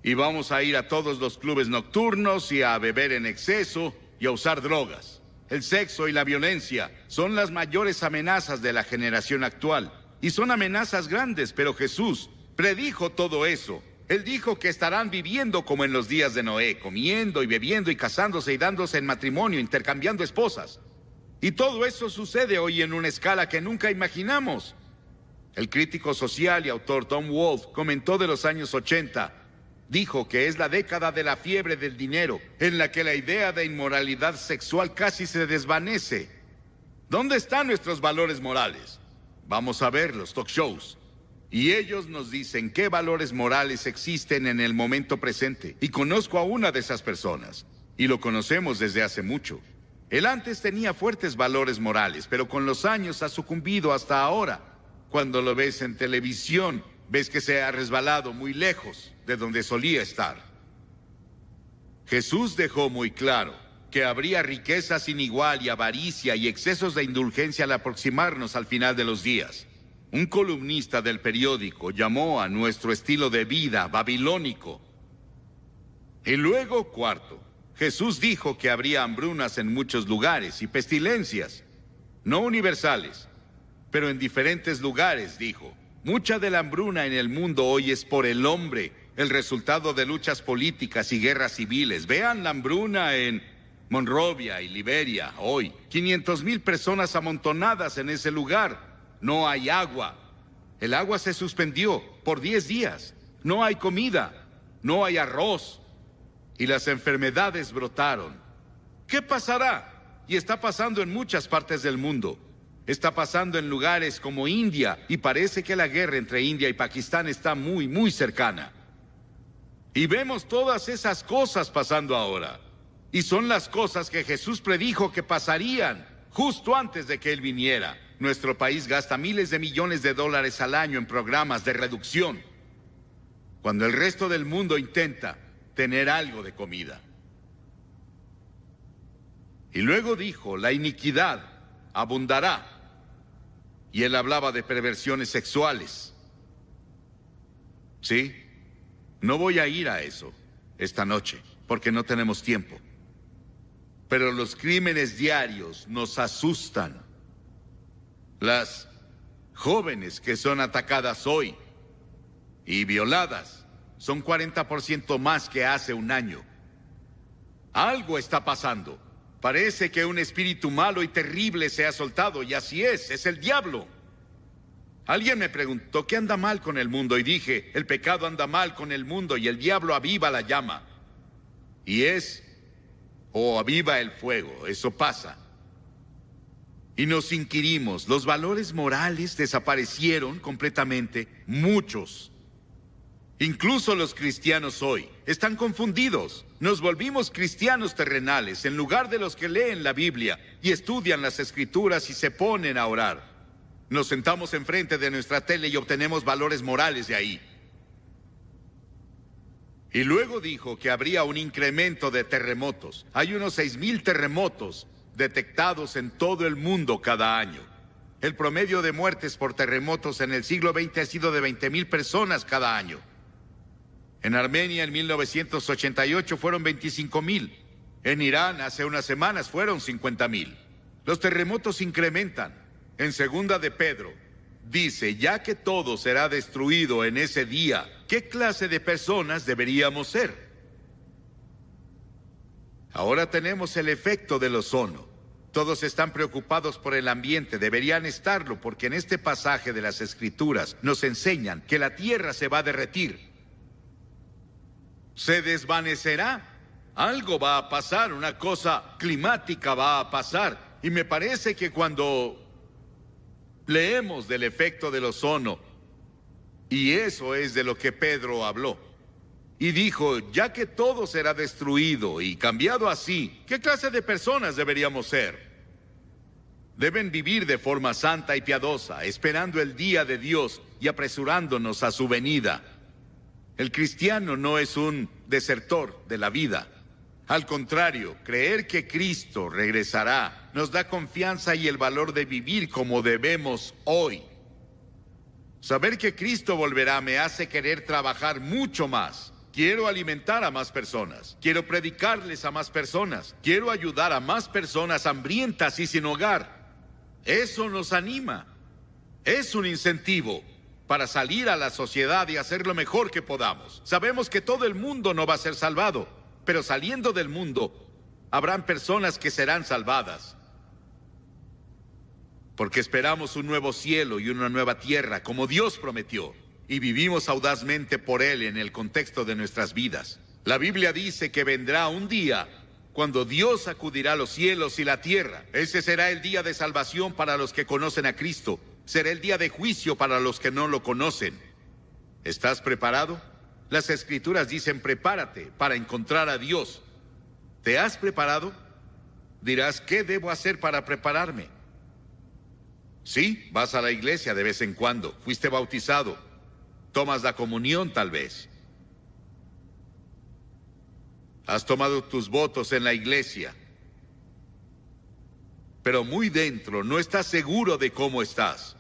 y vamos a ir a todos los clubes nocturnos y a beber en exceso y a usar drogas. El sexo y la violencia son las mayores amenazas de la generación actual, y son amenazas grandes, pero Jesús predijo todo eso. Él dijo que estarán viviendo como en los días de Noé, comiendo y bebiendo y casándose y dándose en matrimonio, intercambiando esposas. Y todo eso sucede hoy en una escala que nunca imaginamos. El crítico social y autor Tom Wolfe comentó de los años 80. Dijo que es la década de la fiebre del dinero, en la que la idea de inmoralidad sexual casi se desvanece. ¿Dónde están nuestros valores morales? Vamos a ver los talk shows. Y ellos nos dicen qué valores morales existen en el momento presente. Y conozco a una de esas personas. Y lo conocemos desde hace mucho. Él antes tenía fuertes valores morales, pero con los años ha sucumbido hasta ahora. Cuando lo ves en televisión, ves que se ha resbalado muy lejos de donde solía estar. Jesús dejó muy claro que habría riqueza sin igual y avaricia y excesos de indulgencia al aproximarnos al final de los días. Un columnista del periódico llamó a nuestro estilo de vida babilónico. Y luego, cuarto, Jesús dijo que habría hambrunas en muchos lugares y pestilencias, no universales, pero en diferentes lugares, dijo. Mucha de la hambruna en el mundo hoy es por el hombre, el resultado de luchas políticas y guerras civiles. Vean la hambruna en Monrovia y Liberia hoy. 500,000 personas amontonadas en ese lugar. No hay agua. El agua se suspendió por 10 días. No hay comida. No hay arroz. Y las enfermedades brotaron. ¿Qué pasará? Y está pasando en muchas partes del mundo. Está pasando en lugares como India, y parece que la guerra entre India y Pakistán está muy, muy cercana. Y vemos todas esas cosas pasando ahora. Y son las cosas que Jesús predijo que pasarían justo antes de que Él viniera. Nuestro país gasta miles de millones de dólares al año en programas de reducción, cuando el resto del mundo intenta tener algo de comida. Y luego dijo, la iniquidad abundará. Y Él hablaba de perversiones sexuales. ¿Sí? No voy a ir a eso esta noche, porque no tenemos tiempo. Pero los crímenes diarios nos asustan. Las jóvenes que son atacadas hoy y violadas son 40% más que hace un año. Algo está pasando. Parece que un espíritu malo y terrible se ha soltado, y así es el diablo. Alguien me preguntó, ¿qué anda mal con el mundo? Y dije, el pecado anda mal con el mundo y el diablo aviva la llama. Y aviva el fuego, eso pasa. Y nos inquirimos, los valores morales desaparecieron completamente, muchos. Incluso los cristianos hoy están confundidos. Nos volvimos cristianos terrenales en lugar de los que leen la Biblia y estudian las Escrituras y se ponen a orar. Nos sentamos enfrente de nuestra tele y obtenemos valores morales de ahí. Y luego dijo que habría un incremento de terremotos. Hay unos 6,000 terremotos detectados en todo el mundo cada año. El promedio de muertes por terremotos en el siglo XX ha sido de 20,000 personas cada año. En Armenia en 1988 fueron 25,000. En Irán hace unas semanas fueron 50,000. Los terremotos incrementan. En segunda de Pedro dice, ya que todo será destruido en ese día, ¿qué clase de personas deberíamos ser? Ahora tenemos el efecto del ozono. Todos están preocupados por el ambiente, deberían estarlo, porque en este pasaje de las Escrituras nos enseñan que la Tierra se va a derretir. Se desvanecerá. Algo va a pasar, una cosa climática va a pasar. Y me parece que cuando leemos del efecto del ozono, y eso es de lo que Pedro habló, y dijo, ya que todo será destruido y cambiado así, ¿qué clase de personas deberíamos ser? Deben vivir de forma santa y piadosa, esperando el día de Dios y apresurándonos a su venida. El cristiano no es un desertor de la vida. Al contrario, creer que Cristo regresará nos da confianza y el valor de vivir como debemos hoy. Saber que Cristo volverá me hace querer trabajar mucho más. Quiero alimentar a más personas. Quiero predicarles a más personas. Quiero ayudar a más personas hambrientas y sin hogar. Eso nos anima. Es un incentivo para salir a la sociedad y hacer lo mejor que podamos. Sabemos que todo el mundo no va a ser salvado, pero saliendo del mundo, habrán personas que serán salvadas. Porque esperamos un nuevo cielo y una nueva tierra, como Dios prometió, y vivimos audazmente por Él en el contexto de nuestras vidas. La Biblia dice que vendrá un día cuando Dios sacudirá los cielos y la tierra. Ese será el día de salvación para los que conocen a Cristo. Será el día de juicio para los que no lo conocen. ¿Estás preparado? Las Escrituras dicen, prepárate para encontrar a Dios. ¿Te has preparado? Dirás, ¿qué debo hacer para prepararme? Sí, vas a la iglesia de vez en cuando. Fuiste bautizado. Tomas la comunión tal vez. Has tomado tus votos en la iglesia. Pero muy dentro no estás seguro de cómo estás.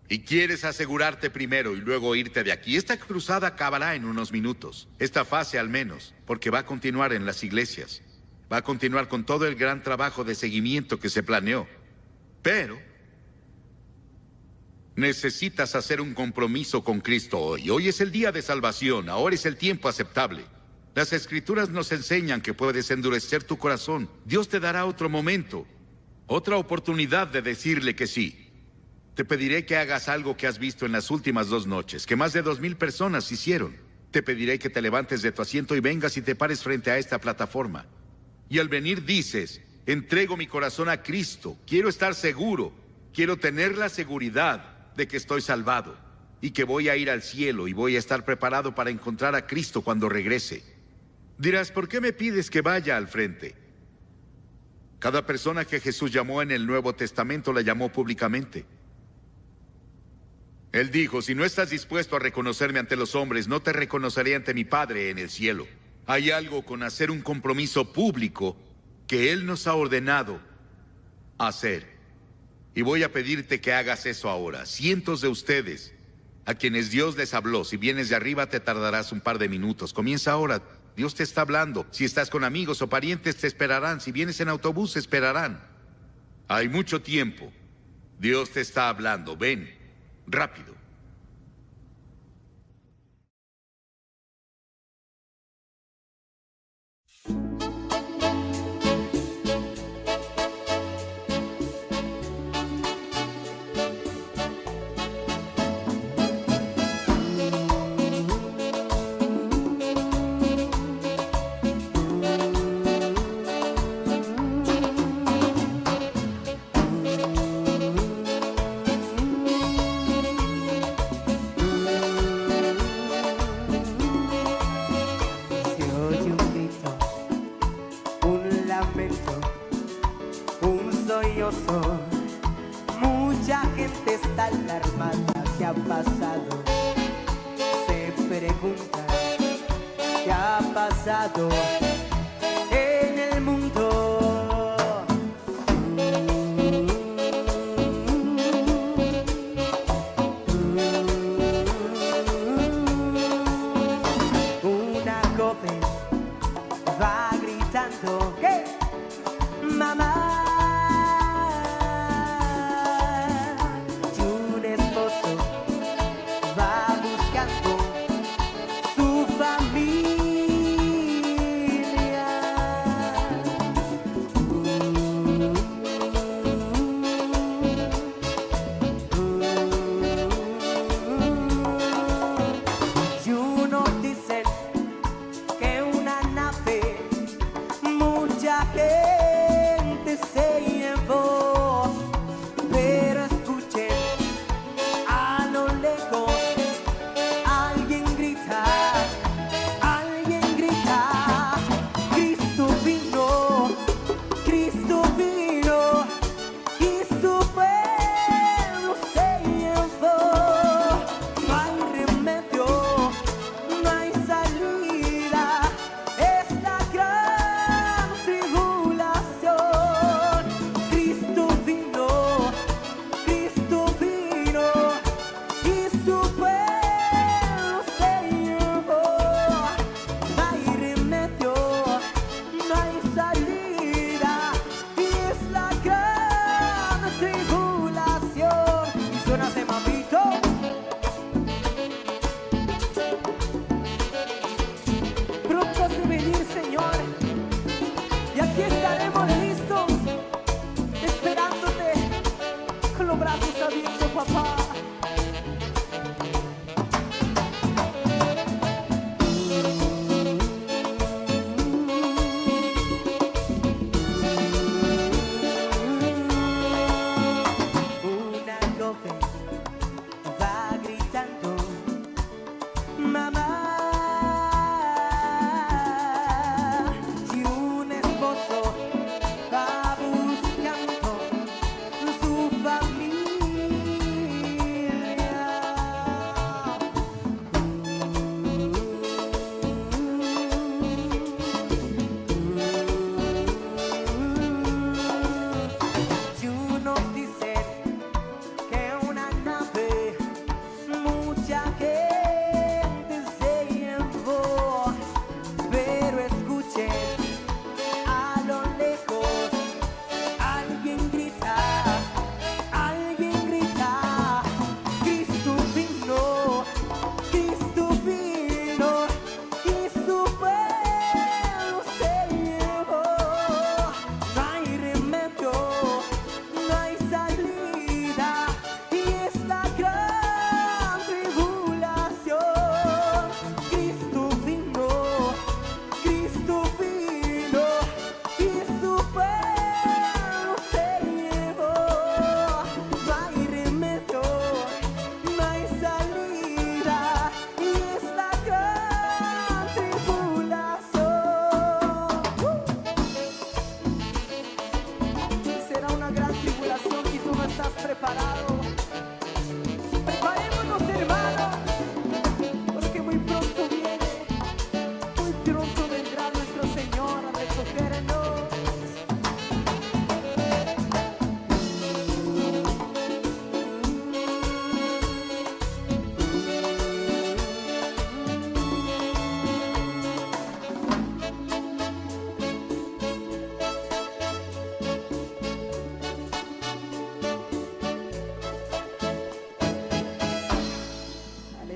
Y quieres asegurarte primero y luego irte de aquí. Esta cruzada acabará en unos minutos. Esta fase al menos, porque va a continuar en las iglesias. Va a continuar con todo el gran trabajo de seguimiento que se planeó. Pero necesitas hacer un compromiso con Cristo hoy. Hoy es el día de salvación. Ahora es el tiempo aceptable. Las Escrituras nos enseñan que puedes endurecer tu corazón. Dios te dará otro momento, otra oportunidad de decirle que sí. Te pediré que hagas algo que has visto en las últimas 2 noches, que más de 2,000 personas hicieron. Te pediré que te levantes de tu asiento y vengas y te pares frente a esta plataforma. Y al venir dices, entrego mi corazón a Cristo, quiero estar seguro, quiero tener la seguridad de que estoy salvado y que voy a ir al cielo y voy a estar preparado para encontrar a Cristo cuando regrese. Dirás, ¿por qué me pides que vaya al frente? Cada persona que Jesús llamó en el Nuevo Testamento la llamó públicamente. Él dijo, si no estás dispuesto a reconocerme ante los hombres, no te reconoceré ante mi Padre en el cielo. Hay algo con hacer un compromiso público que Él nos ha ordenado hacer. Y voy a pedirte que hagas eso ahora. Cientos de ustedes, a quienes Dios les habló, si vienes de arriba te tardarás un par de minutos. Comienza ahora. Dios te está hablando. Si estás con amigos o parientes te esperarán. Si vienes en autobús esperarán. Hay mucho tiempo. Dios te está hablando. Ven, rápido. Mucha gente está alarmada. ¿Qué ha pasado? Se pregunta, ¿qué ha pasado en el mundo? Una joven va gritando, ¿qué? Mamá.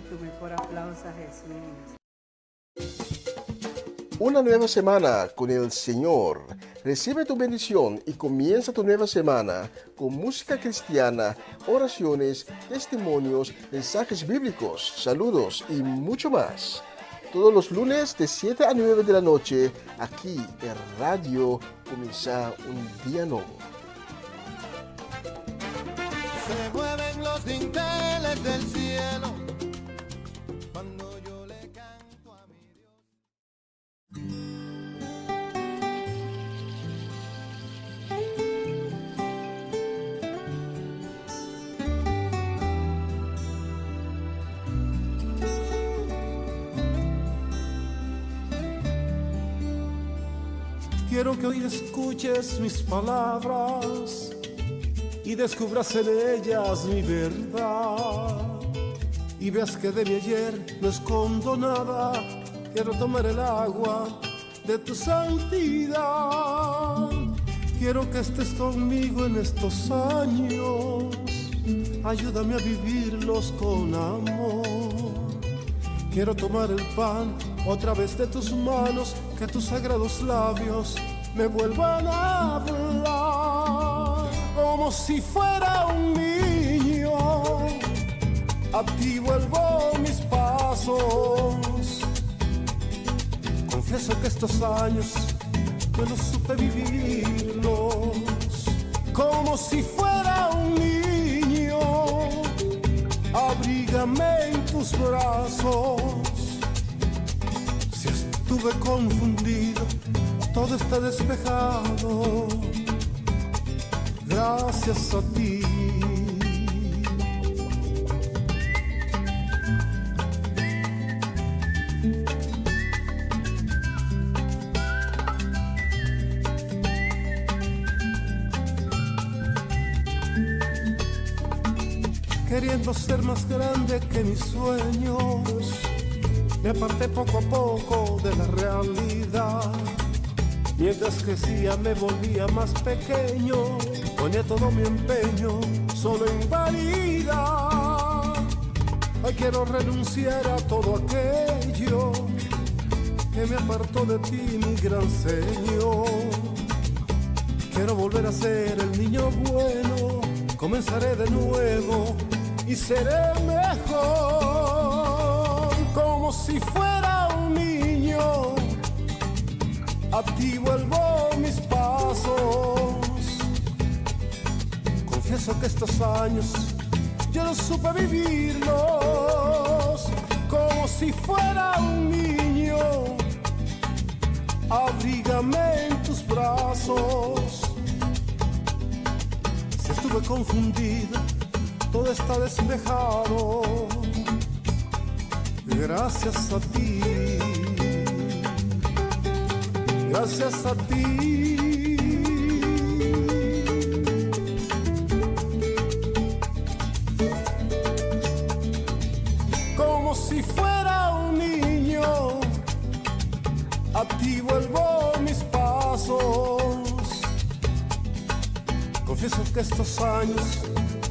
tu mejor aplauso a Jesús. Una nueva semana con el Señor. Recibe tu bendición y comienza tu nueva semana con música cristiana, oraciones, testimonios, mensajes bíblicos, saludos y mucho más. Todos los lunes de 7 a 9 de la noche, aquí en Radio Comienza un Día Nuevo. Se mueven los dinteles del cielo cuando yo le canto a mi Dios. Quiero que hoy escuches mis palabras y descubras en ellas mi verdad. Y veas que de mi ayer no escondo nada. Quiero tomar el agua de tu santidad. Quiero que estés conmigo en estos años. Ayúdame a vivirlos con amor. Quiero tomar el pan otra vez de tus manos, que tus sagrados labios me vuelvan a hablar. Como si fuera un niño, a ti vuelvo mis pasos. Confieso que estos años yo no supe vivirlos. Como si fuera un niño, abrígame en tus brazos. Si estuve confundido, todo está despejado. Gracias a ti. Queriendo ser más grande que mis sueños, me aparté poco a poco de la realidad. Mientras crecía me volvía más pequeño, ponía todo mi empeño solo en vanidad. Hoy quiero renunciar a todo aquello que me apartó de ti, mi gran Señor. Quiero volver a ser el niño bueno, comenzaré de nuevo y seré mejor. Como si fuera un niño, a ti vuelvo mis pasos. Confieso que estos años yo no supe vivirlos. Como si fuera un niño, abrígame en tus brazos. Si estuve confundido, todo está despejado. Gracias a ti. Gracias a ti. Como si fuera un niño, a ti vuelvo mis pasos. Confieso que estos años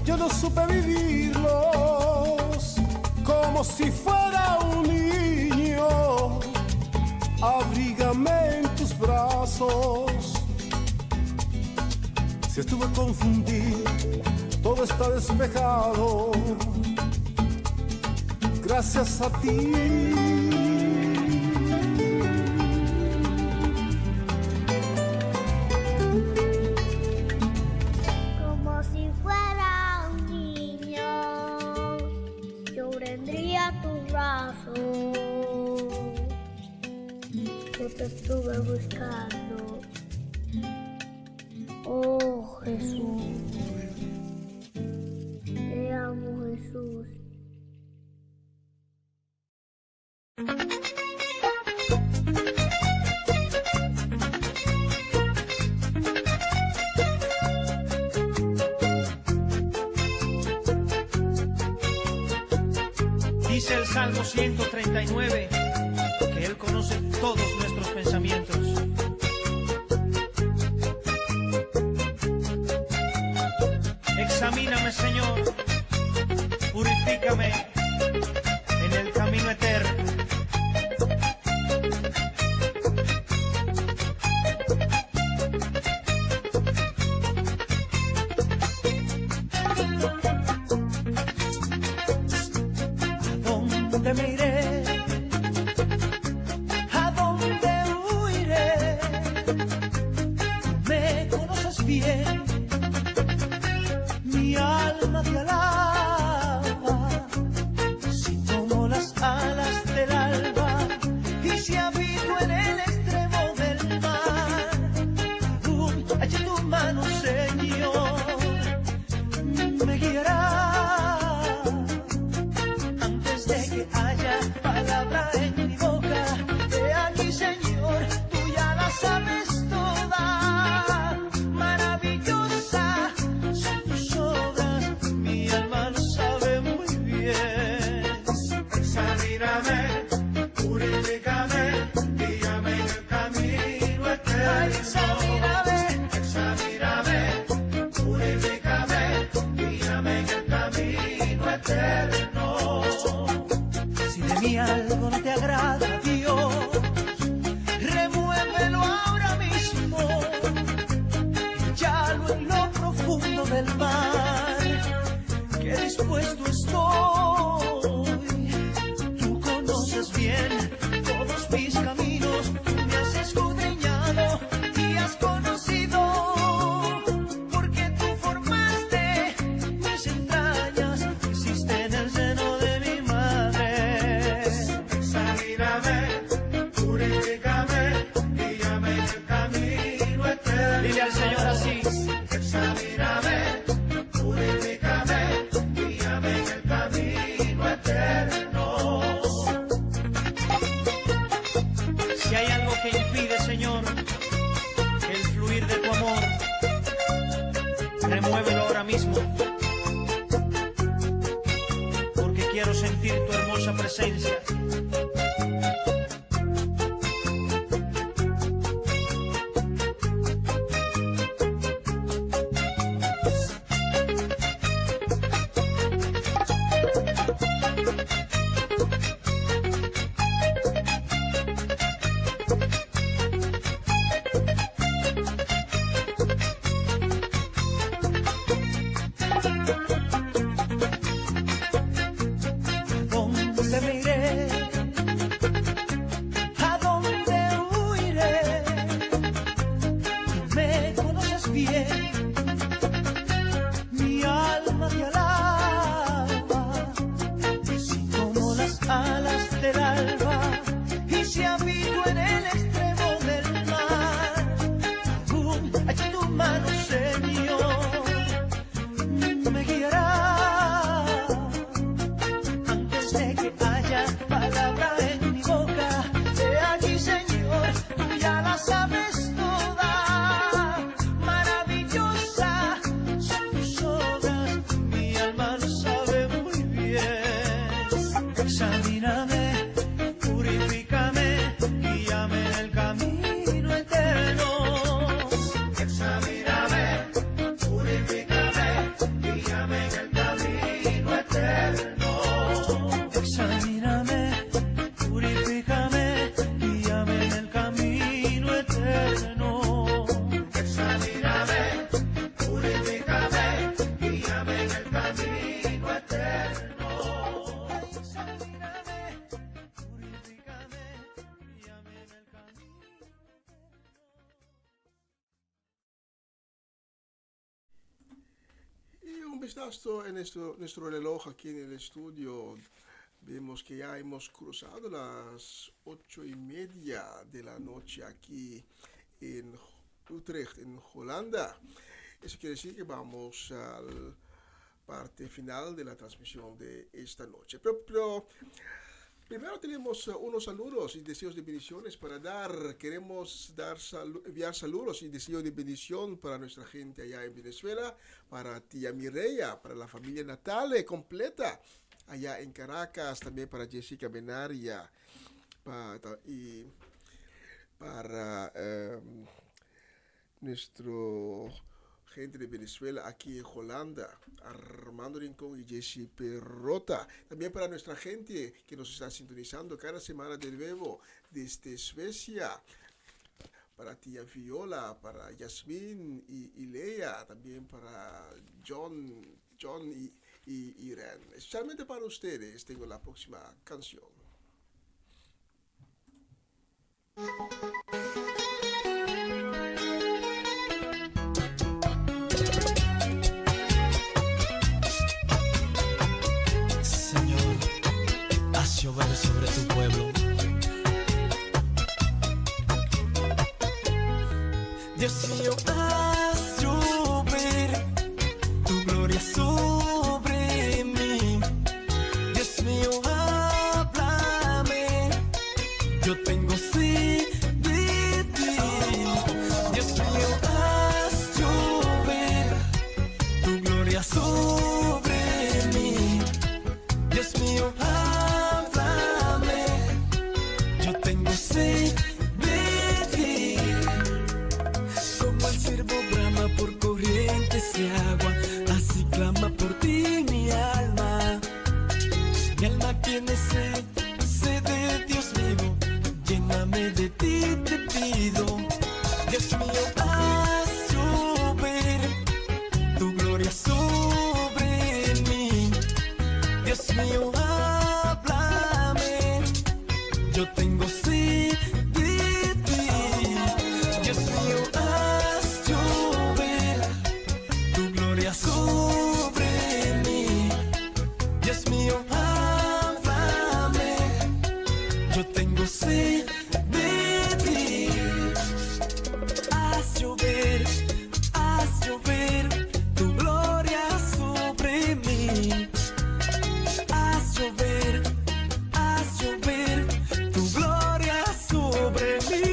yo no supe vivirlos. Como si fuera un niño, abrígame en tus brazos. Si estuve confundido, todo está despejado. Gracias a ti. Como si fuera un niño, yo vendría a tus brazos. Yo te estuve buscando, oh Jesús, te amo Jesús. Dice el Salmo 139 que Él conoce todos nuestros pensamientos. Examíname, Señor, purifícame en dónde me iré? ¿A dónde huiré? Me conoces bien, mi alma te alaba. Si tomo las alas del alba y si habito en el extremo del mar, aún allí tu mano, Señor, me guiará. Antes de que haya palabra en mi boca, he aquí, Señor, tú ya la sabes toda. Maravillosa son tus obras, mi alma lo sabe muy bien. Examíname, purifícame, guíame en el camino eterno. Examíname, examíname, purifícame, guíame en el camino eterno. si de mí algo no te agrada, Dios, remuévelo ahora mismo. Échalo en lo profundo del mar, que dispuesto estoy. Tú conoces bien todos mis caminos, me has escudriñado y has conocido, porque tú formaste mis entrañas, existe en el seno de mi madre. Examíname, purifícame, guíame en el camino eterno. Dile al Señor así. Examíname, purifícame, guíame en el camino eterno. Si hay algo que impide, Señor, el fluir de tu amor, remuévelo ahora mismo, porque quiero sentir tu hermosa presencia. ¿Dónde me iré? ¿A dónde huiré? Tú me conoces bien, mi alma te alaba. Si tomo las alas del alba y si habito en el extremo del mar, aún allí tu mano, Señor, me guiará. Antes de que haya palabra en mi boca, he aquí, Señor, tú ya la sabes toda. Maravillosa son tus obras, mi alma lo sabe muy bien. Examíname, purifícame, guíame en el camino eterno. Examíname, purifícame, guíame en el camino eterno. Examíname, purifícame, guíame en el camino eterno. Examíname, purifícame, guíame en el camino eterno. Examíname, purifícame, guíame en el camino. Y un vistazo en nuestro reloj aquí en el estudio. Vemos que ya hemos cruzado las 8:30 de la noche aquí en Utrecht, en Holanda. Eso quiere decir que vamos a la parte final de la transmisión de esta noche. Pero primero tenemos unos saludos y deseos de bendiciones para dar. Queremos enviar saludos y deseos de bendición para nuestra gente allá en Venezuela, para tía Mireya, para la familia Natale completa allá en Caracas, también para Jessica Benaria y para nuestro gente de Venezuela aquí en Holanda, Armando Rincón y Jesse Perrota. También para nuestra gente que nos está sintonizando cada semana de nuevo desde Suecia, para tía Viola, para Yasmín y Lea, también para John y Irán. Especialmente para ustedes tengo la próxima canción. Señor, haz llover sobre tu pueblo. Dios mío, haz llover tu gloria sobre mí. Dios mío, háblame, yo tengo sed de ti. Dios mío, haz llover tu gloria sobre mí. Dios mío, háblame, yo tengo sed de ti. Como el ciervo brama por corrientes de agua, así clama por ti mi alma. Mi alma tiene sed, sed de Dios mío, lléname de ti te pido. Dios mío, haz llover tu gloria sobre mí. Dios mío, háblame, yo tengo sed de ti. Dios mío, haz llover tu gloria sobre mí. Dios mío, háblame, yo tengo sed de ti. Haz llover tu gloria sobre mí. Haz llover tu gloria sobre mí.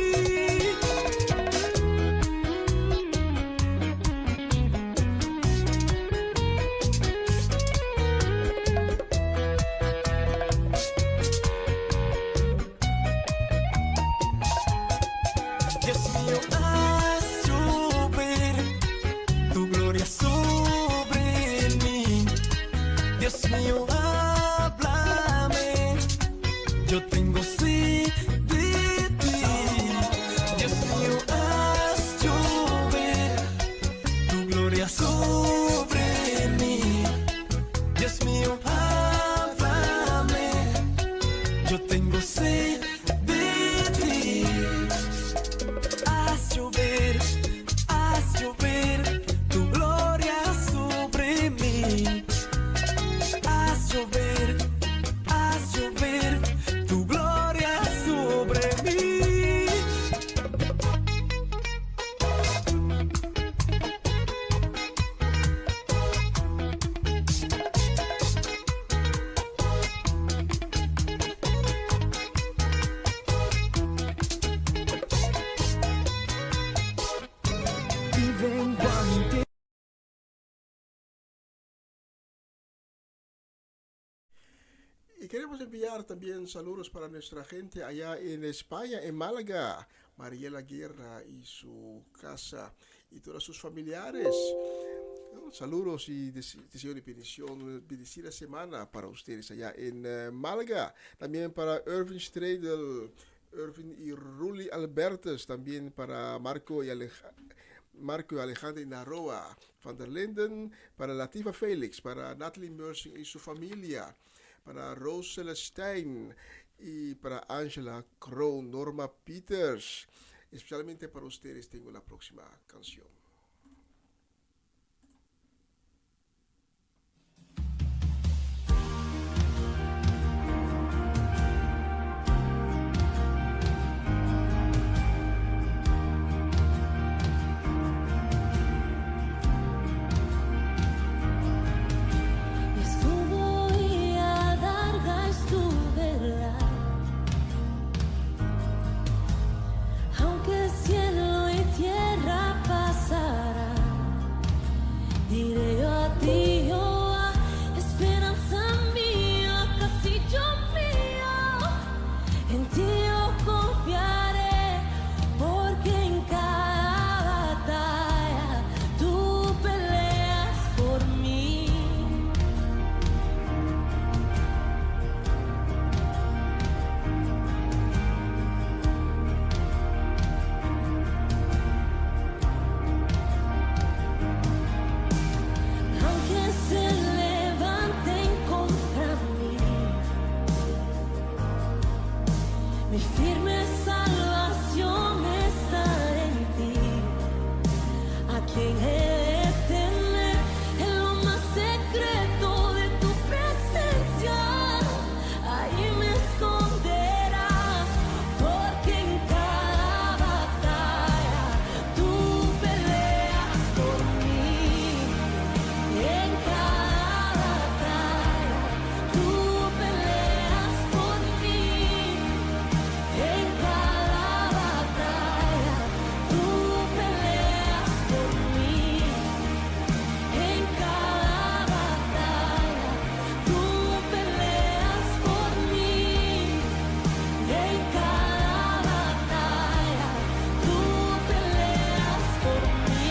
Dios mío, haz llover tu gloria sobre mí. Dios mío, háblame, yo tengo sed de ti. Dios mío, haz llover tu gloria sobre mí. Dios mío, háblame, yo tengo sed de ti. Haz llover tu gloria sobre mí. Haz llover tu gloria sobre mí. Y vengo ante Y queremos enviar también saludos para nuestra gente allá en España, en Málaga, Mariela Guerra y su casa y todos sus familiares. Saludos y deseo de bendición, bendecida semana para ustedes allá en Málaga. También para Irvin Stradel, Irvin y Ruli Albertus, también para Marco y Alejandra Naroa, Van der Linden, para Latifa Felix, para Natalie Mersing y su familia, para Rose Celestine y para Angela Kroon, Norma Peters. Especialmente para ustedes tengo la próxima canción. Aunque cielo y tierra pasan, Mi firme salvación está en ti, a quien he de temer en lo más secreto de tu presencia. Ahí me esconderás, porque en cada batalla tú peleas por mí. En cada batalla tú peleas por mí. En cada batalla tú peleas por mí. En cada batalla tú peleas por mí. En cada batalla tú peleas por mí.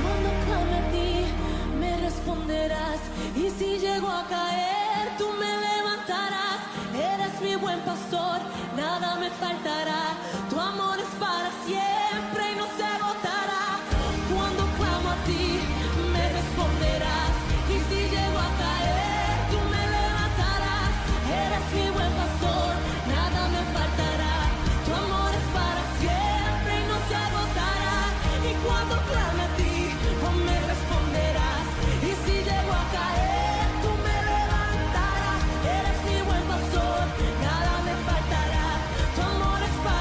Cuando clame a ti, me responderás. Y si llego a caer, tú me levantarás. Eres mi buen pastor, nada me faltará. Tu amor es para siempre y no se agotará. Cuando clamo a ti, me responderás. Y si llego a caer, tú me levantarás. Eres mi buen pastor, nada me faltará. Tu amor es para siempre y no se agotará. Y cuando clame a ti, me responderás. Y si llego a caer, tú me levantarás. Eres mi buen pastor, nada me faltará. Tu amor es para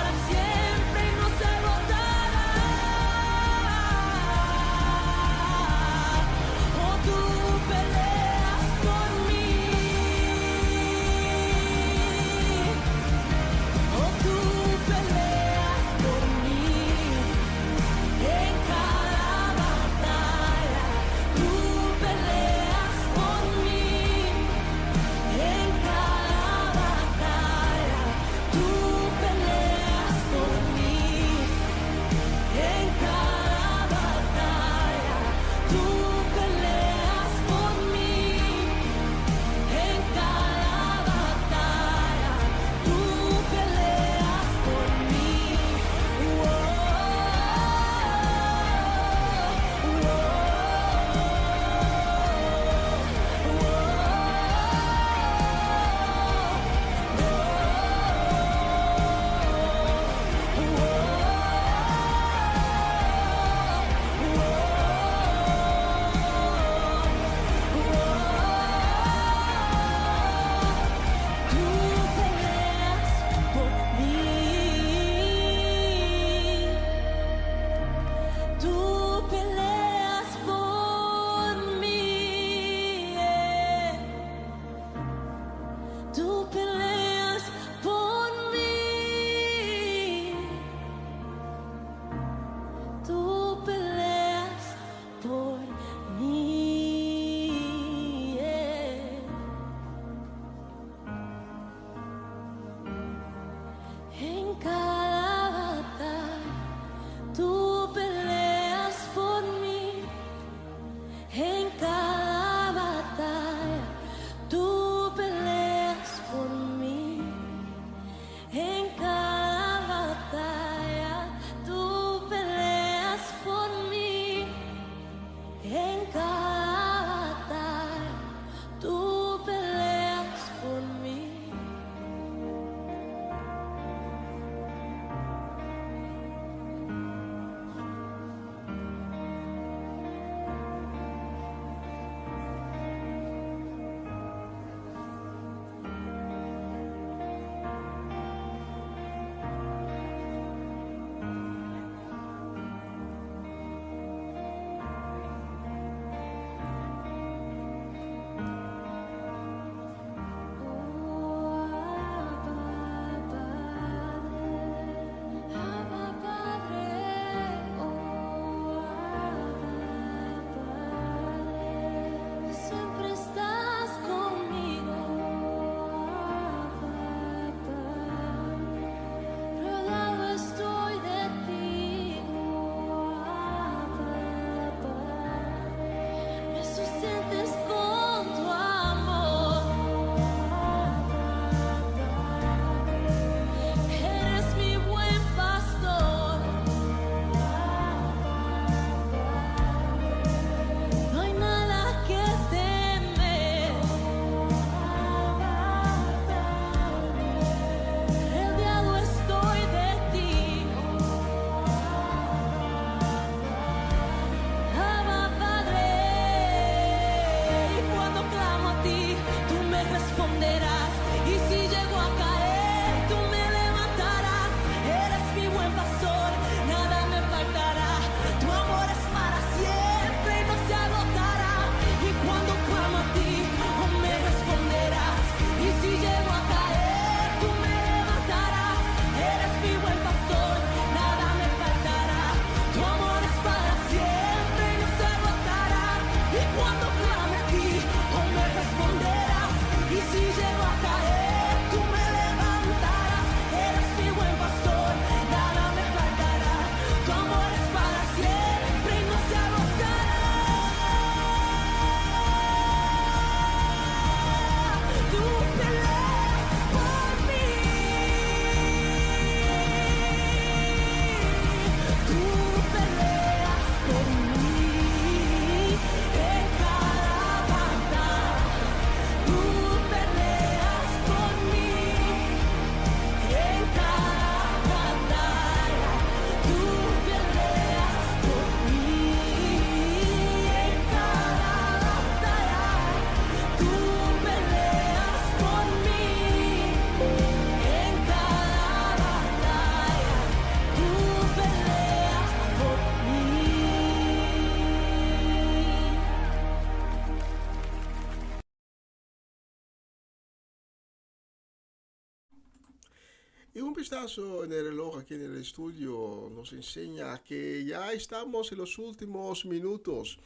Y un vistazo en el reloj aquí en el estudio nos enseña que ya estamos en los últimos minutos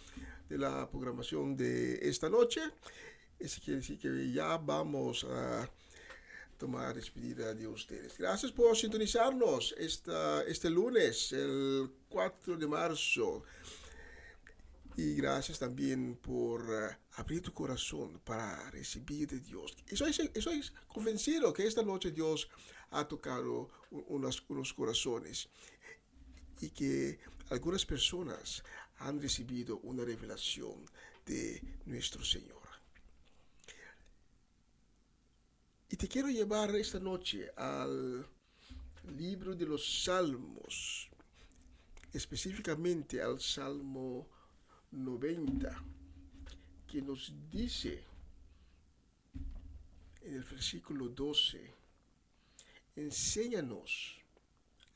de la programación de esta noche. Eso quiere decir que ya vamos a tomar despedida de ustedes. Gracias por sintonizarnos este lunes, el 4 de marzo. Y gracias también por abrir tu corazón para recibir de Dios. Estoy convencido que esta noche Dios ha tocado unos corazones y que algunas personas han recibido una revelación de nuestro Señor. Y te quiero llevar esta noche al libro de los Salmos, específicamente al Salmo 90, que nos dice en el versículo 12, enséñanos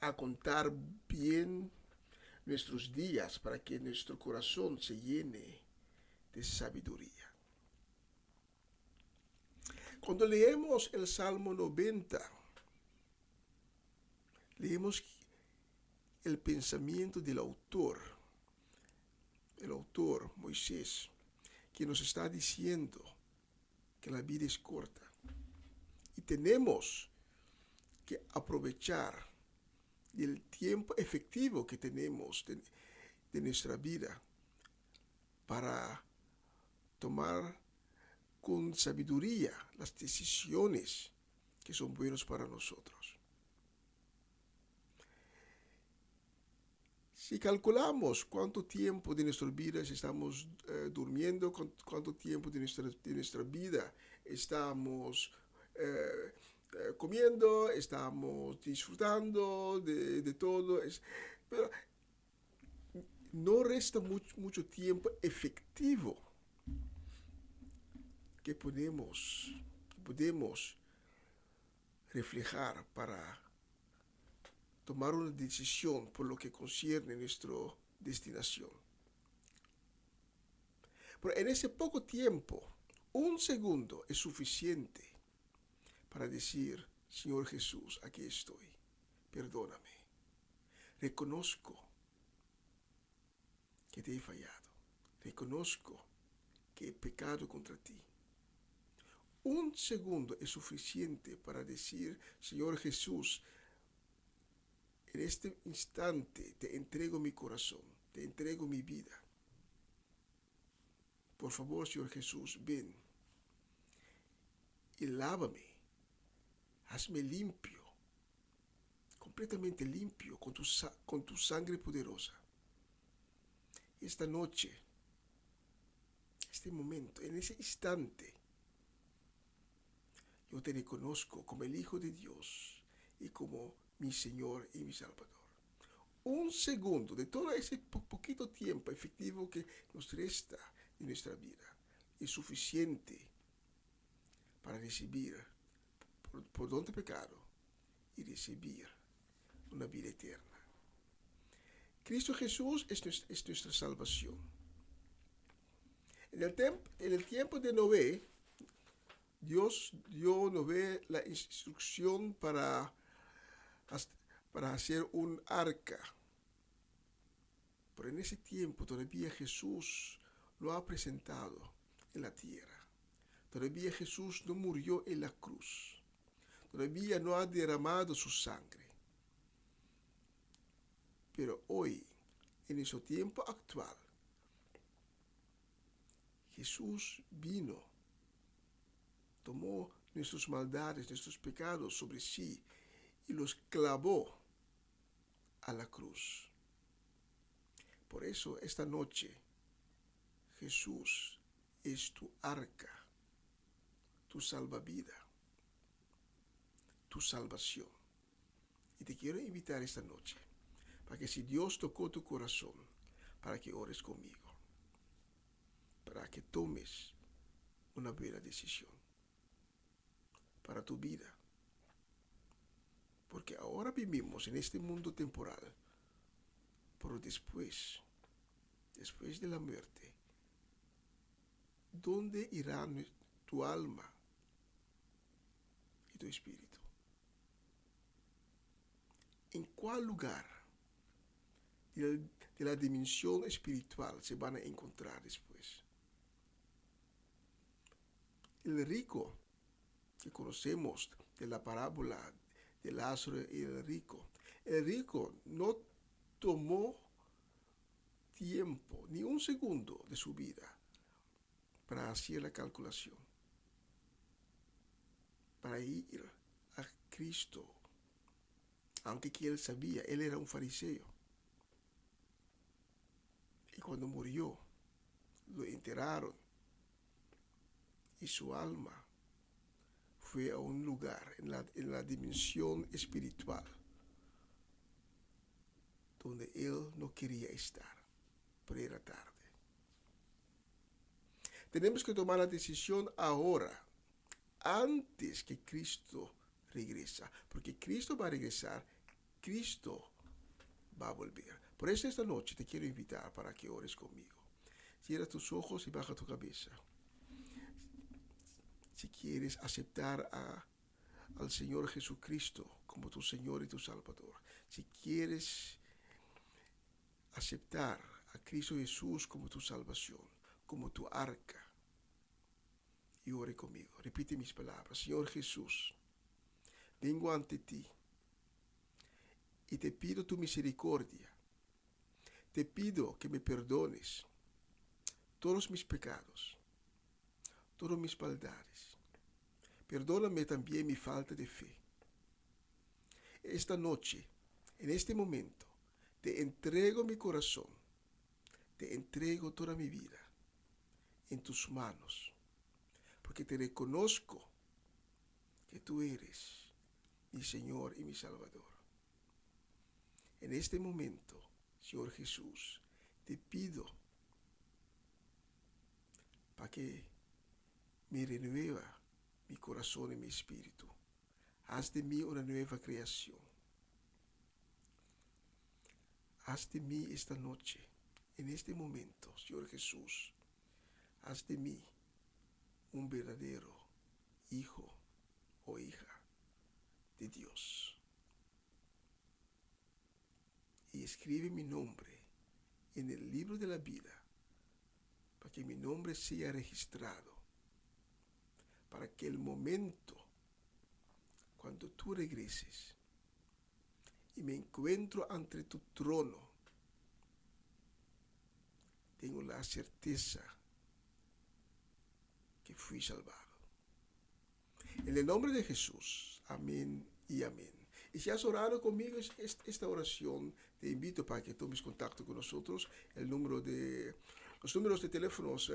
a contar bien nuestros días para que nuestro corazón se llene de sabiduría. Cuando leemos el Salmo 90, leemos el pensamiento del autor, el autor Moisés, que nos está diciendo que la vida es corta y tenemos que aprovechar el tiempo efectivo que tenemos de nuestra vida para tomar con sabiduría las decisiones que son buenas para nosotros. Si calculamos cuánto tiempo de nuestras vidas estamos durmiendo, cuánto tiempo de nuestra vida estamos comiendo, estamos disfrutando de todo, pero no resta mucho tiempo efectivo que podemos reflejar para tomar una decisión por lo que concierne nuestra destinación. Pero en ese poco tiempo, un segundo es suficiente para decir: Señor Jesús, aquí estoy, perdóname, reconozco que te he fallado, reconozco que he pecado contra ti. Un segundo es suficiente para decir: Señor Jesús, en este instante te entrego mi corazón, te entrego mi vida. Por favor, Señor Jesús, ven y lávame, hazme limpio, completamente limpio con tu sangre poderosa. Esta noche, este momento, en ese instante, yo te reconozco como el Hijo de Dios y como mi Señor y mi Salvador. Un segundo de todo ese poquito tiempo efectivo que nos resta en nuestra vida es suficiente para recibir perdón de pecado y recibir una vida eterna. Cristo Jesús es nuestra salvación. En el tiempo de Noé, Dios dio a Noé la instrucción para hacer un arca. Pero en ese tiempo todavía Jesús lo ha presentado en la tierra. Todavía Jesús no murió en la cruz. Todavía no ha derramado su sangre. Pero hoy, en ese tiempo actual, Jesús vino, tomó nuestras maldades, nuestros pecados sobre sí y los clavó a la cruz. Por eso esta noche Jesús es tu arca, tu salvavidas, tu salvación. Y te quiero invitar esta noche para que si Dios tocó tu corazón, para que ores conmigo, para que tomes una buena decisión para tu vida. Porque ahora vivimos en este mundo temporal, pero después de la muerte, ¿dónde irá tu alma y tu espíritu? ¿En cuál lugar de la dimensión espiritual se van a encontrar después? El rico que conocemos de la parábola de Lázaro y el rico no tomó tiempo, ni un segundo de su vida para hacer la calculación, para ir a Cristo, aunque que él sabía, él era un fariseo. Y cuando murió, lo enterraron y su alma fue a un lugar en la dimensión espiritual donde él no quería estar, pero era tarde. Tenemos que tomar la decisión ahora, antes que Cristo regresa, porque Cristo va a regresar, Cristo va a volver. Por eso esta noche te quiero invitar para que ores conmigo. Cierra tus ojos y baja tu cabeza. Si quieres aceptar al Señor Jesucristo como tu Señor y tu Salvador, si quieres aceptar a Cristo Jesús como tu salvación, como tu arca, y ore conmigo. Repite mis palabras. Señor Jesús, vengo ante ti y te pido tu misericordia. Te pido que me perdones todos mis pecados, todas mis maldades. Perdóname también mi falta de fe. Esta noche, en este momento, te entrego mi corazón, te entrego toda mi vida en tus manos, porque te reconozco que tú eres mi Señor y mi Salvador. En este momento, Señor Jesús, te pido para que me renueva mi corazón y mi espíritu. Haz de mí una nueva creación. Haz de mí esta noche, en este momento, Señor Jesús, haz de mí un verdadero hijo o hija de Dios. Y escribe mi nombre en el libro de la vida, para que mi nombre sea registrado, para que el momento cuando tú regreses y me encuentro ante tu trono, tengo la certeza que fui salvado. En el nombre de Jesús, amén y amén. Y si has orado conmigo esta oración, te invito para que tomes contacto con nosotros. Los números de teléfonos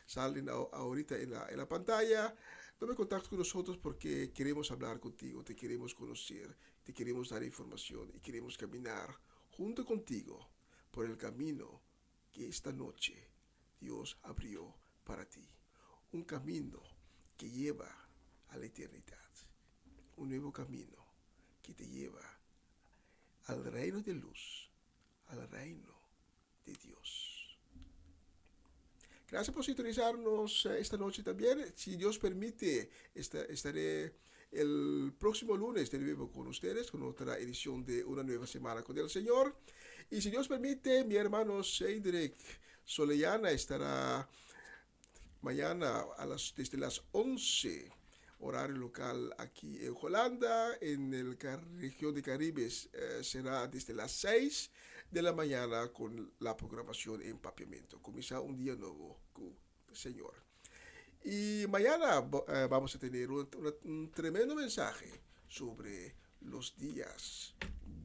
salen ahorita en la pantalla. Tome contacto con nosotros porque queremos hablar contigo, te queremos conocer, te queremos dar información y queremos caminar junto contigo por el camino que esta noche Dios abrió para ti. Un camino que lleva a la eternidad. Un nuevo camino que te lleva al reino de luz, al reino de Dios. Gracias por sintonizarnos esta noche también. Si Dios permite, estaré el próximo lunes de nuevo con ustedes con otra edición de Una Nueva Semana con el Señor. Y si Dios permite, mi hermano Cedric Solellana estará mañana desde las 11 horario local aquí en Holanda. En la región de Caribes será desde las 6 de la mañana con la programación en Empapiamiento. Comienza un día nuevo con el Señor. Y mañana vamos a tener un tremendo mensaje sobre los días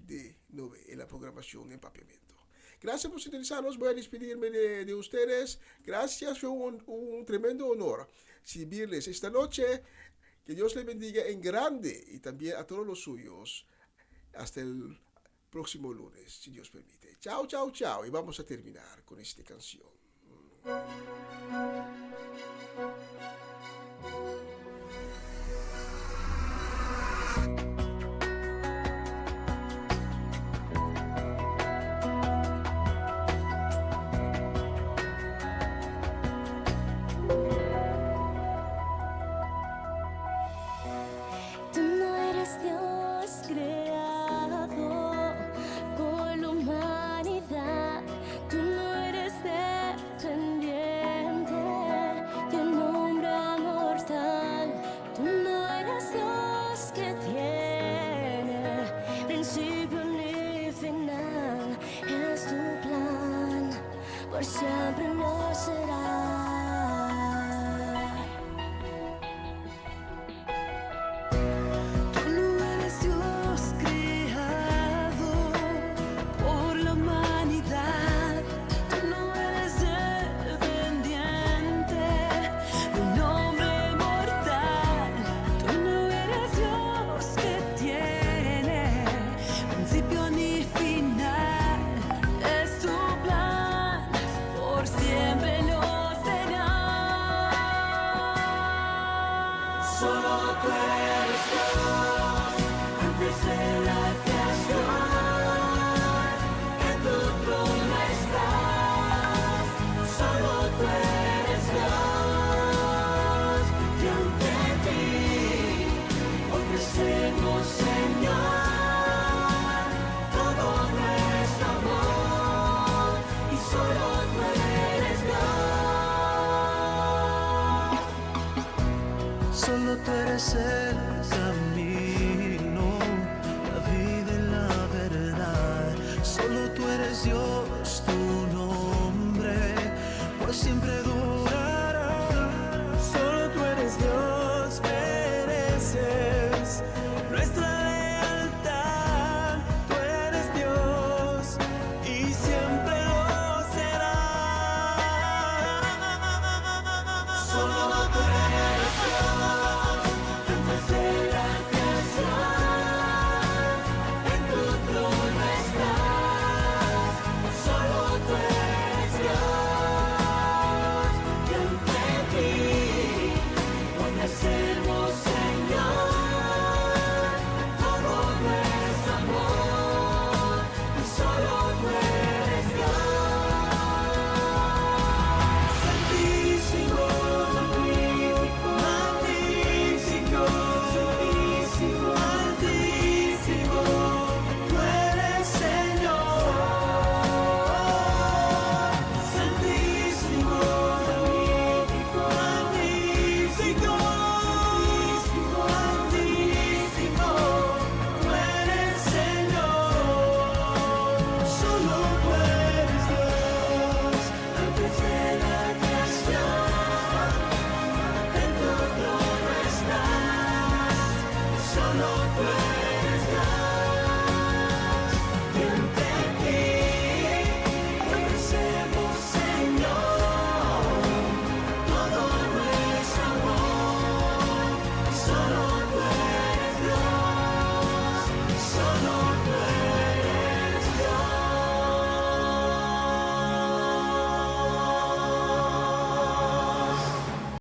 de Noé en la programación en Empapiamiento. Gracias por sintonizarnos. Voy a despedirme de ustedes. Gracias, fue un tremendo honor servirles esta noche. Que Dios les bendiga en grande y también a todos los suyos. Hasta el próximo lunes, si Dios permite. Chao, chao, chao. Y vamos a terminar con esta canción. Tú no eres Dios creador. hacemos, Señor, todo nuestro amor, y solo tú eres Dios. Solo tú eres el camino, la vida y la verdad. Solo tú eres Dios, tu nombre por siempre durará. Solo tú eres Dios, mereces nuestra lealtad. Tú eres Dios y siempre lo serás. Solo tú eres Dios, antes de la creación, en tu trono estás. Solo tú eres Dios, y ante ti ofrecemos, Señor, todo nuestro amor, y solo tú eres Dios. Santísimo, magnífico, santísimo, altísimo, tú eres Señor. Santísimo, magnífico, altísimo, tú eres Señor. Solo tú eres Dios, antes de la creación, en tu trono estás. Solo tú eres